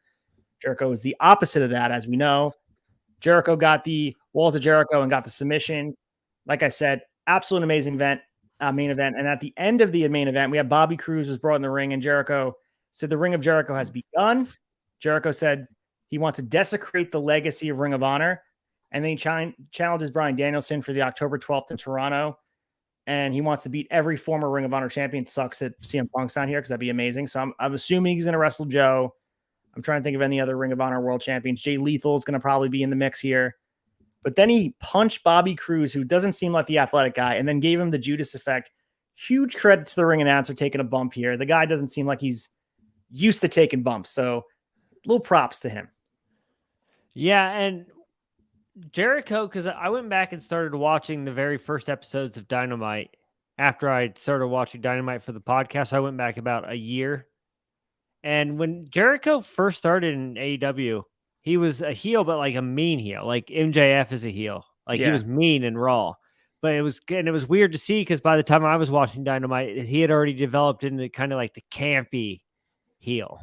[SPEAKER 1] Jericho is the opposite of that, as we know. Jericho got the walls of Jericho and got the submission. Like I said, absolute amazing main event. And at the end of the main event, we had Bobby Cruz was brought in the ring, and Jericho said the Ring of Jericho has begun. Jericho said he wants to desecrate the legacy of Ring of Honor. And then he challenges Bryan Danielson for the October 12th in Toronto. And he wants to beat every former Ring of Honor champion. Sucks that CM Punk's not here, because that'd be amazing. So I'm assuming he's going to wrestle Joe. I'm trying to think of any other Ring of Honor world champions. Jay Lethal is going to probably be in the mix here. But then he punched Bobby Cruz, who doesn't seem like the athletic guy, and then gave him the Judas effect. Huge credit to the ring announcer taking a bump here. The guy doesn't seem like he's used to taking bumps. So little props to him.
[SPEAKER 2] Yeah, and Jericho, because I went back and started watching the very first episodes of Dynamite after I started watching Dynamite for the podcast. I went back about a year. And when Jericho first started in AEW, he was a heel, but like a mean heel. Like MJF is a heel. Like he was mean and raw. But it was weird to see, because by the time I was watching Dynamite, he had already developed into kind of like the campy heel.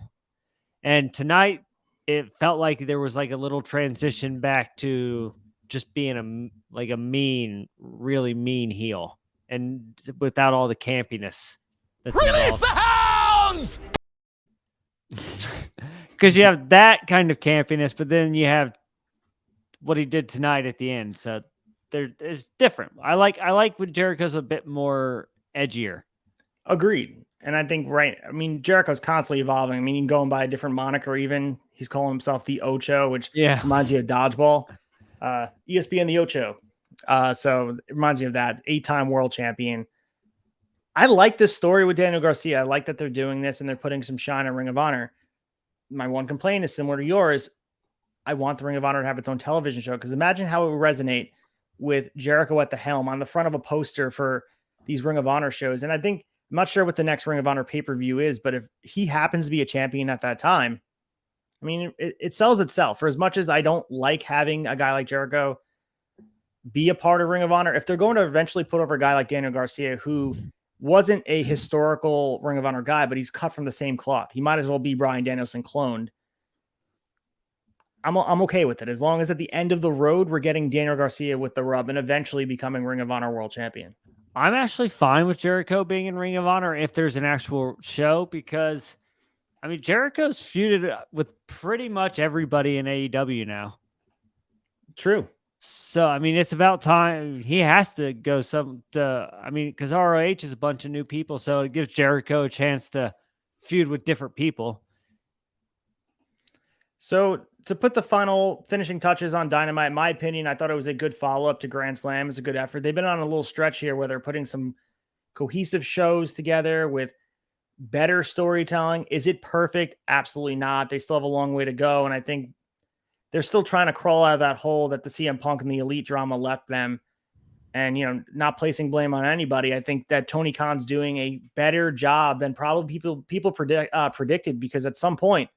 [SPEAKER 2] And tonight, it felt like there was like a little transition back to just being a mean, really mean heel, and without all the campiness. That's
[SPEAKER 3] Release the hounds!
[SPEAKER 2] because you have that kind of campiness, but then you have what he did tonight at the end. So it's different. I like when Jericho's a bit more edgier.
[SPEAKER 1] Agreed. And I think, I mean, Jericho's constantly evolving. I mean, he's going by a different moniker even. He's calling himself the Ocho, which reminds you of Dodgeball. ESPN the Ocho. So it reminds me of that. 8-time world champion. I like this story with Daniel Garcia. I like that they're doing this and they're putting some shine on Ring of Honor. My one complaint is similar to yours. I want the Ring of Honor to have its own television show, because imagine how it would resonate with Jericho at the helm on the front of a poster for these Ring of Honor shows. And I think, I'm not sure what the next Ring of Honor pay-per-view is, but if he happens to be a champion at that time, I mean, it sells itself. For as much as I don't like having a guy like Jericho be a part of Ring of Honor, if they're going to eventually put over a guy like Daniel Garcia, who wasn't a historical Ring of Honor guy, but he's cut from the same cloth, he might as well be Bryan Danielson cloned. I'm okay with it, as long as at the end of the road, we're getting Daniel Garcia with the rub and eventually becoming Ring of Honor world champion.
[SPEAKER 2] I'm actually fine with Jericho being in Ring of Honor if there's an actual show, because, I mean, Jericho's feuded with pretty much everybody in AEW now.
[SPEAKER 1] True.
[SPEAKER 2] So, I mean, it's about time. He has to go because ROH is a bunch of new people, so it gives Jericho a chance to feud with different people.
[SPEAKER 1] So to put the final finishing touches on Dynamite, in my opinion, I thought it was a good follow-up to Grand Slam. It's a good effort. They've been on a little stretch here where they're putting some cohesive shows together with better storytelling. Is it perfect? Absolutely not. They still have a long way to go. And I think they're still trying to crawl out of that hole that the CM Punk and the Elite drama left them. And, you know, not placing blame on anybody. I think that Tony Khan's doing a better job than probably people predicted, because at some point,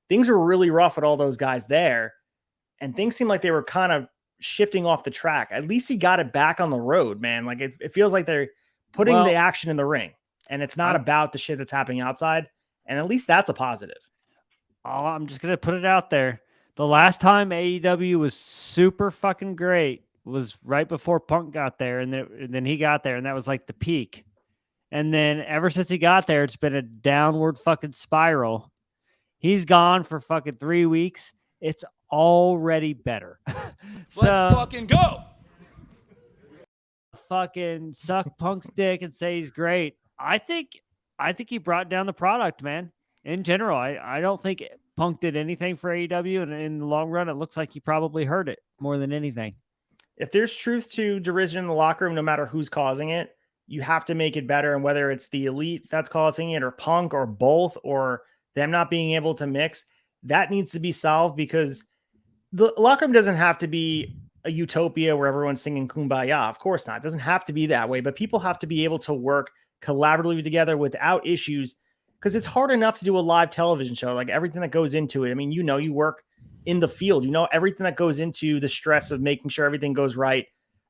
[SPEAKER 1] things were really rough with all those guys there, and things seemed like they were kind of shifting off the track. At least he got it back on the road, man. Like it feels like they're putting the action in the ring, and it's not about the shit that's happening outside. And at least that's a positive.
[SPEAKER 2] Oh, I'm just going to put it out there. The last time AEW was super fucking great was right before Punk got there, and then he got there, and that was like the peak. And then ever since he got there, it's been a downward fucking spiral. He's gone for fucking 3 weeks. It's already better. So,
[SPEAKER 4] let's fucking go.
[SPEAKER 2] Fucking suck Punk's dick and say he's great. I think he brought down the product, man. In general, I don't think Punk did anything for AEW, and in the long run, it looks like he probably hurt it more than anything.
[SPEAKER 1] If there's truth to derision in the locker room, no matter who's causing it, you have to make it better. And whether it's the Elite that's causing it, or Punk, or both, or them not being able to mix, that needs to be solved, because the locker room doesn't have to be a utopia where everyone's singing Kumbaya. Of course not. It doesn't have to be that way, but people have to be able to work collaboratively together without issues, because it's hard enough to do a live television show, like everything that goes into it. I mean, you know, you work in the field, you know, everything that goes into the stress of making sure everything goes right.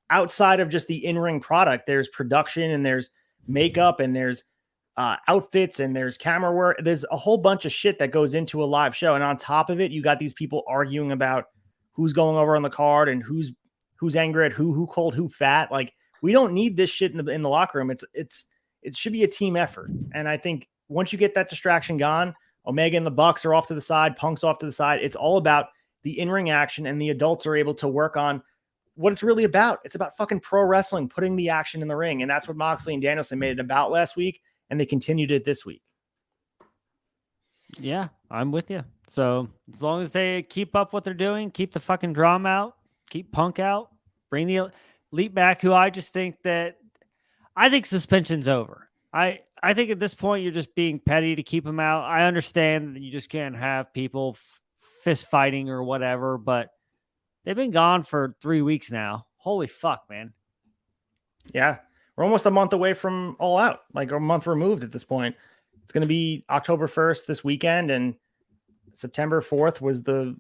[SPEAKER 1] Outside of just the in-ring product, there's production, and there's makeup, and there's outfits, and there's camera work. There's a whole bunch of shit that goes into a live show. And on top of it, you got these people arguing about who's going over on the card and who's angry at who called who fat. Like, we don't need this shit in the locker room. It should be a team effort. And I think once you get that distraction gone, Omega and the Bucks are off to the side, Punk's off to the side. It's all about the in-ring action, and the adults are able to work on what it's really about. It's about fucking pro wrestling, putting the action in the ring. And that's what Moxley and Danielson made it about last week. And they continued it this week.
[SPEAKER 2] Yeah, I'm with you. So as long as they keep up what they're doing, keep the fucking drama out, keep Punk out, bring the Elite back, who I think suspension's over. I think at this point you're just being petty to keep them out. I understand that you just can't have people fist fighting or whatever, but they've been gone for 3 weeks now. Holy fuck, man.
[SPEAKER 1] Yeah. We're almost a month away from All Out, like a month removed at this point. It's going to be October 1st this weekend, and September 4th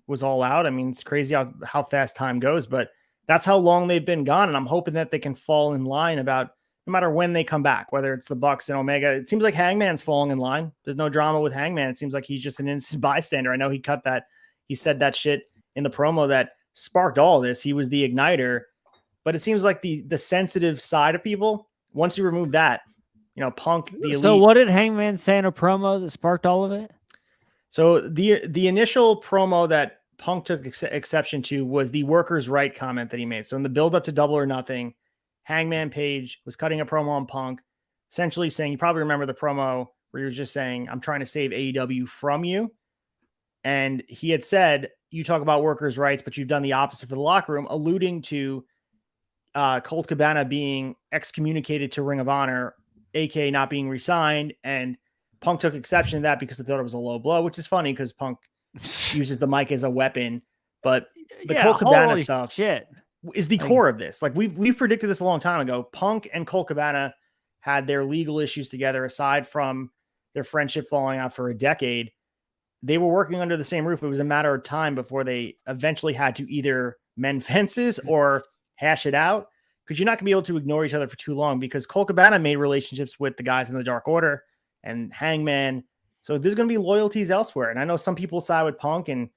[SPEAKER 1] was All Out. I mean, it's crazy how fast time goes, but that's how long they've been gone. And I'm hoping that they can fall in line about no matter when they come back, whether it's the Bucks and Omega. It seems like Hangman's falling in line. There's no drama with Hangman. It seems like he's just an innocent bystander. I know he said that shit in the promo that sparked all this. He was the igniter. But it seems like the sensitive side of people, once you remove that, you know, Punk, the Elite.
[SPEAKER 2] So what did Hangman say in a promo that sparked all of it?
[SPEAKER 1] So the initial promo that Punk took exception to was the workers' right comment that he made. So in the build up to Double or Nothing, Hangman Page was cutting a promo on Punk, essentially saying, you probably remember the promo where he was just saying, I'm trying to save AEW from you. And he had said, you talk about workers' rights, but you've done the opposite for the locker room, alluding to Colt Cabana being excommunicated to Ring of Honor, aka not being re-signed. And Punk took exception to that because they thought it was a low blow, which is funny because Punk uses the mic as a weapon. But the Colt Cabana stuff is the core of this. Like we've predicted this a long time ago. Punk and Colt Cabana had their legal issues together, aside from their friendship falling out for a decade. They were working under the same roof. It was a matter of time before they eventually had to either mend fences or hash it out, because you're not going to be able to ignore each other for too long, because Colt Cabana made relationships with the guys in the Dark Order and Hangman. So there's going to be loyalties elsewhere. And I know some people side with Punk, and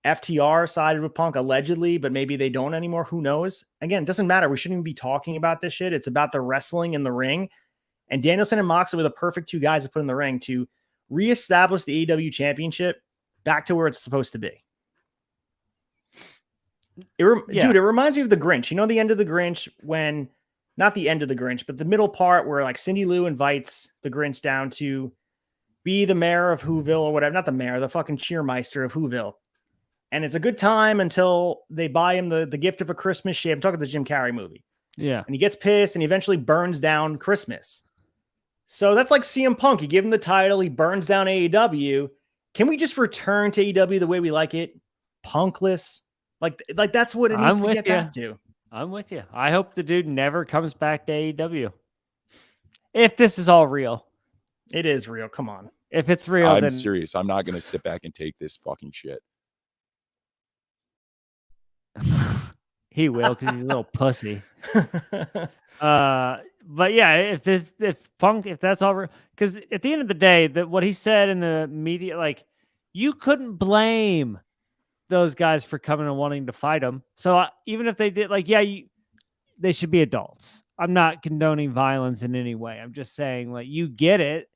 [SPEAKER 1] FTR sided with Punk allegedly, but maybe they don't anymore. Who knows? Again, it doesn't matter. We shouldn't even be talking about this shit. It's about the wrestling in the ring. And Danielson and Moxley were the perfect two guys to put in the ring to reestablish the AEW championship back to where it's supposed to be. Dude, it reminds me of the Grinch. You know, the end of the Grinch, when, not the end of the Grinch, but the middle part where like Cindy Lou invites the Grinch down to be the mayor of Whoville or whatever. Not the mayor, the fucking cheermeister of Whoville. And it's a good time until they buy him the gift of a Christmas ship. I'm talking the Jim Carrey movie.
[SPEAKER 2] Yeah.
[SPEAKER 1] And he gets pissed and he eventually burns down Christmas. So that's like CM Punk. You give him the title, he burns down AEW. Can we just return to AEW the way we like it? Punkless. Like that's what it needs to get back to.
[SPEAKER 2] I'm with you. I hope the dude never comes back to AEW. If this is all real.
[SPEAKER 1] It is real. Come on.
[SPEAKER 2] If it's real,
[SPEAKER 4] I'm
[SPEAKER 2] then
[SPEAKER 4] serious. I'm not going to sit back and take this fucking shit.
[SPEAKER 2] he will, because he's a little pussy. But yeah, if that's all real, because at the end of the day, that what he said in the media, like, you couldn't blame those guys for coming and wanting to fight him. So even if they did, like, yeah, they should be adults. I'm not condoning violence in any way. I'm just saying, like, you get it.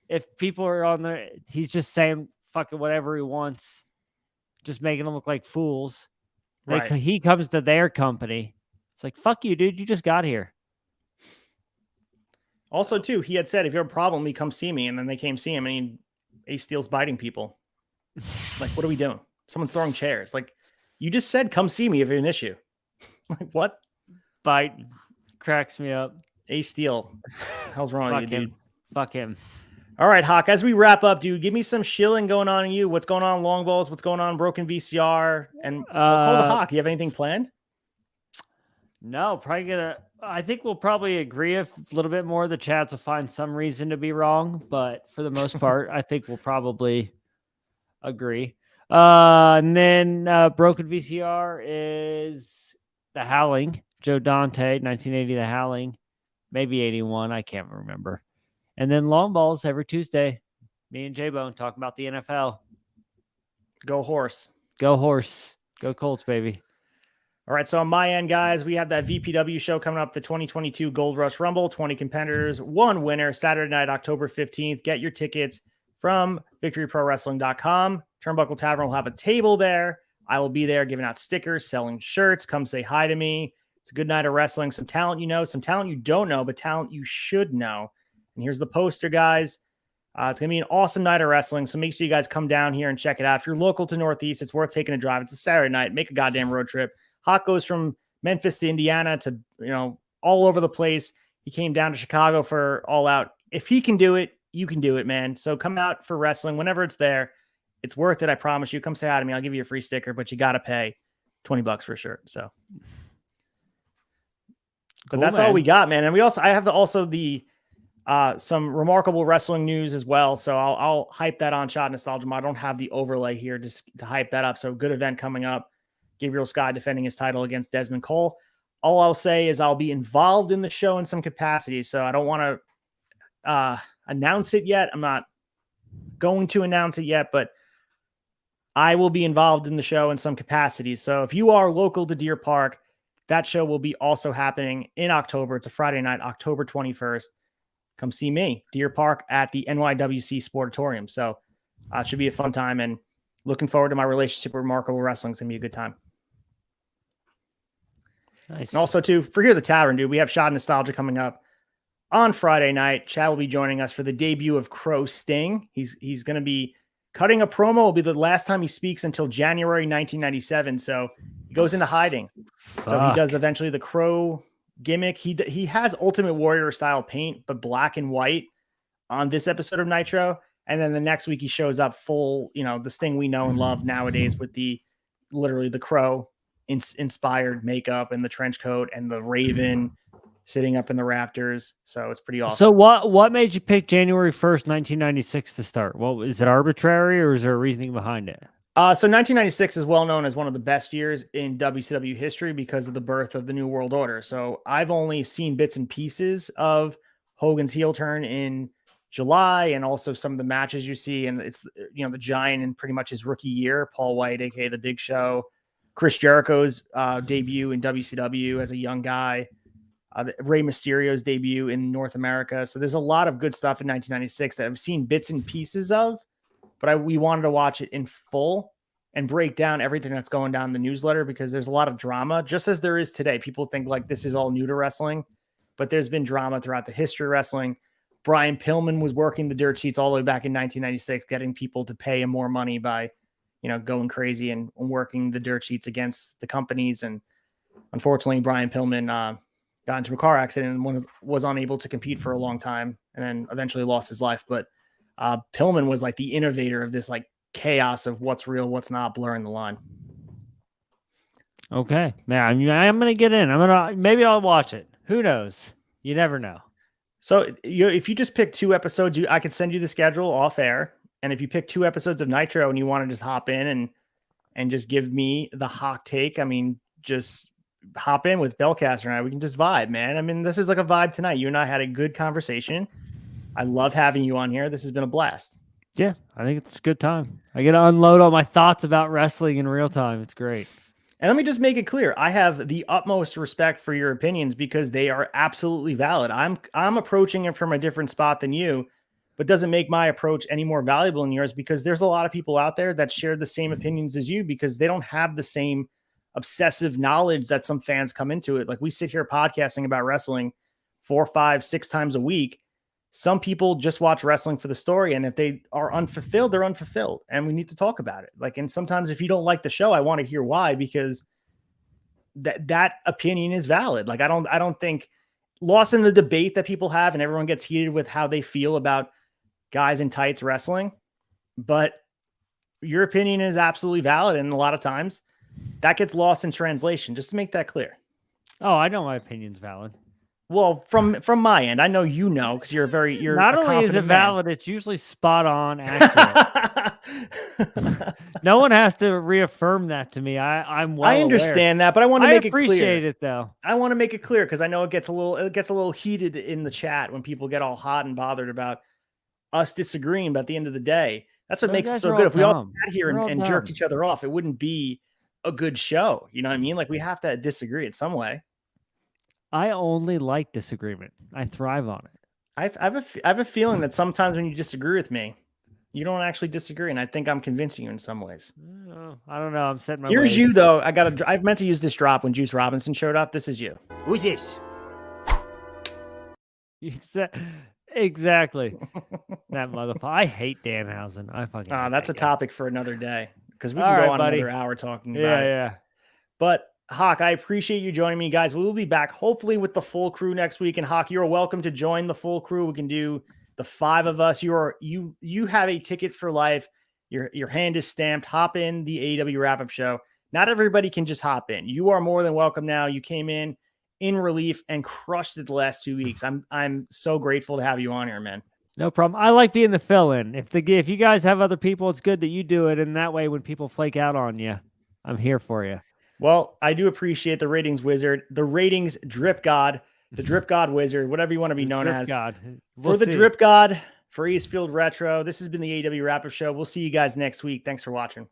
[SPEAKER 2] If people are on there, he's just saying fucking whatever he wants, just making them look like fools. Right. He comes to their company. It's like, fuck you, dude. You just got here.
[SPEAKER 1] Also, too, he had said, if you have a problem, you come see me. And then they came see him, and Ace Steel's biting people. Like, what are we doing? Someone's throwing chairs. Like, you just said, come see me if you have an issue. Like, what?
[SPEAKER 2] Bite cracks me up.
[SPEAKER 1] Ace Steel. Hell's wrong with you, dude?
[SPEAKER 2] Fuck him.
[SPEAKER 1] All right, Hawk, as we wrap up, dude, give me some shilling going on in you. What's going on Long Balls? What's going on Broken VCR? And call the Hawk. You have anything planned?
[SPEAKER 2] No, I think we'll probably agree a little bit more. The chats will find some reason to be wrong, but for the most part, I think we'll probably agree. And then Broken VCR is The Howling. Joe Dante, 1980, The Howling. Maybe 81. I can't remember. And then Long Balls every Tuesday. Me and J-Bone talking about the NFL.
[SPEAKER 1] Go Horse.
[SPEAKER 2] Go Horse. Go Colts, baby.
[SPEAKER 1] All right, so on my end, guys, we have that VPW show coming up, the 2022 Gold Rush Rumble, 20 competitors, 1 winner, Saturday night, October 15th. Get your tickets from victoryprowrestling.com. Turnbuckle Tavern will have a table there. I will be there giving out stickers, selling shirts. Come say hi to me. It's a good night of wrestling. Some talent you know, some talent you don't know, but talent you should know. And here's the poster, guys. It's going to be an awesome night of wrestling, so make sure you guys come down here and check it out. If you're local to Northeast, it's worth taking a drive. It's a Saturday night. Make a goddamn road trip. Hawk goes from Memphis to Indiana to, all over the place. He came down to Chicago for All Out. If he can do it, you can do it, man. So come out for wrestling whenever it's there. It's worth it. I promise you. Come say hi to me. I'll give you a free sticker, but you got to pay $20 for a shirt. So, but that's all we got, man. And I have the some remarkable wrestling news as well. So I'll hype that on Shot Nostalgia. I don't have the overlay here just to hype that up. So good event coming up. Gabriel Sky defending his title against Desmond Cole. All I'll say is I'll be involved in the show in some capacity. So I don't want to announce it yet. I'm not going to announce it yet, but I will be involved in the show in some capacity. So if you are local to Deer Park, that show will be also happening in October. It's a Friday night, October 21st. Come see me, Deer Park, at the NYWC Sportatorium. So It should be a fun time, and looking forward to my relationship with Remarkable Wrestling. It's going to be a good time.
[SPEAKER 2] Nice.
[SPEAKER 1] And also, too, for Here the Tavern, dude, we have Shot Nostalgia coming up on Friday night. Chad will be joining us for the debut of Crow Sting. He's going to be cutting a promo. It'll be the last time he speaks until January 1997. So he goes into hiding. So he does eventually the Crow gimmick. He has Ultimate Warrior style paint, but black and white on this episode of Nitro. And then the next week he shows up full, this thing we know and love nowadays with literally the Crow inspired makeup and the trench coat and the Raven sitting up in the rafters. So it's pretty awesome.
[SPEAKER 2] So what made you pick January 1st, 1996 to start? Well, is it arbitrary or is there a reasoning behind it?
[SPEAKER 1] So 1996 is well known as one of the best years in WCW history because of the birth of the New World Order. So I've only seen bits and pieces of Hogan's heel turn in July and also some of the matches you see. And it's, the Giant in pretty much his rookie year, Paul White, aka the Big Show, Chris Jericho's debut in WCW as a young guy, Rey Mysterio's debut in North America. So there's a lot of good stuff in 1996 that I've seen bits and pieces of, but we wanted to watch it in full and break down everything that's going down in the newsletter because there's a lot of drama, just as there is today. People think like this is all new to wrestling, but there's been drama throughout the history of wrestling. Brian Pillman was working the dirt sheets all the way back in 1996, getting people to pay him more money by, going crazy and working the dirt sheets against the companies. And unfortunately, Brian Pillman got into a car accident and was unable to compete for a long time and then eventually lost his life. But Pillman was like the innovator of this like chaos of what's real, what's not, blurring the line.
[SPEAKER 2] Okay, man, I'm going to get in. Maybe I'll watch it. Who knows? You never know.
[SPEAKER 1] So if you just pick 2 episodes, I could send you the schedule off air. And if you pick 2 episodes of Nitro and you want to just hop in and just give me the hot take, just hop in with Bellcaster and we can just vibe, man. This is like a vibe tonight. You and I had a good conversation. I love having you on here. This has been a blast.
[SPEAKER 2] Yeah, I think it's a good time. I get to unload all my thoughts about wrestling in real time. It's great.
[SPEAKER 1] And let me just make it clear. I have the utmost respect for your opinions because they are absolutely valid. I'm approaching it from a different spot than you, but doesn't make my approach any more valuable than yours because there's a lot of people out there that share the same opinions as you because they don't have the same obsessive knowledge that some fans come into it. Like we sit here podcasting about wrestling 4, 5, 6 times a week. Some people just watch wrestling for the story. And if they are unfulfilled, they're unfulfilled. And we need to talk about it. And sometimes if you don't like the show, I want to hear why, because that opinion is valid. I don't think lost in the debate that people have and everyone gets heated with how they feel about guys in tights wrestling, but your opinion is absolutely valid. And a lot of times that gets lost in translation, just to make that clear.
[SPEAKER 2] Oh, I know my opinion's valid.
[SPEAKER 1] Well, from my end, I know because you're
[SPEAKER 2] not only is it valid, it's usually spot on, accurate. No one has to reaffirm that to me. I'm well
[SPEAKER 1] I understand that, but I want to make it clear.
[SPEAKER 2] I appreciate it though.
[SPEAKER 1] I want to make it clear because I know it gets a little heated in the chat when people get all hot and bothered about us disagreeing. But at the end of the day, that's what makes it so good. If we all sat here and jerked each other off, it wouldn't be a good show. You know what I mean? We have to disagree in some way.
[SPEAKER 2] I only like disagreement. I thrive on it.
[SPEAKER 1] I have a feeling that sometimes when you disagree with me, you don't actually disagree, and I think I'm convincing you in some ways.
[SPEAKER 2] I don't know. I'm setting my
[SPEAKER 1] Here's you though. I meant to use this drop when Juice Robinson showed up. This is you.
[SPEAKER 6] Who's this?
[SPEAKER 2] Exactly. That motherfucker. I hate Danhausen. I fucking.
[SPEAKER 1] That's a topic for another day because we can go on another hour talking about it.
[SPEAKER 2] Yeah.
[SPEAKER 1] But Hawk, I appreciate you joining me, guys. We will be back hopefully with the full crew next week. And Hawk, you're welcome to join the full crew. We can do the 5 of us. You have a ticket for life. Your hand is stamped. Hop in the AEW wrap-up show. Not everybody can just hop in. You are more than welcome now. You came in relief and crushed it the last 2 weeks. I'm so grateful to have you on here, man.
[SPEAKER 2] No problem. I like being the fill-in. If you guys have other people, it's good that you do it. And that way, when people flake out on you, I'm here for you.
[SPEAKER 1] Well, I do appreciate the ratings wizard, the ratings drip god, the drip god wizard, whatever you want to be known as. For the drip god, for Eastfield Retro, this has been the AEW Wrap-Up Show. We'll see you guys next week. Thanks for watching.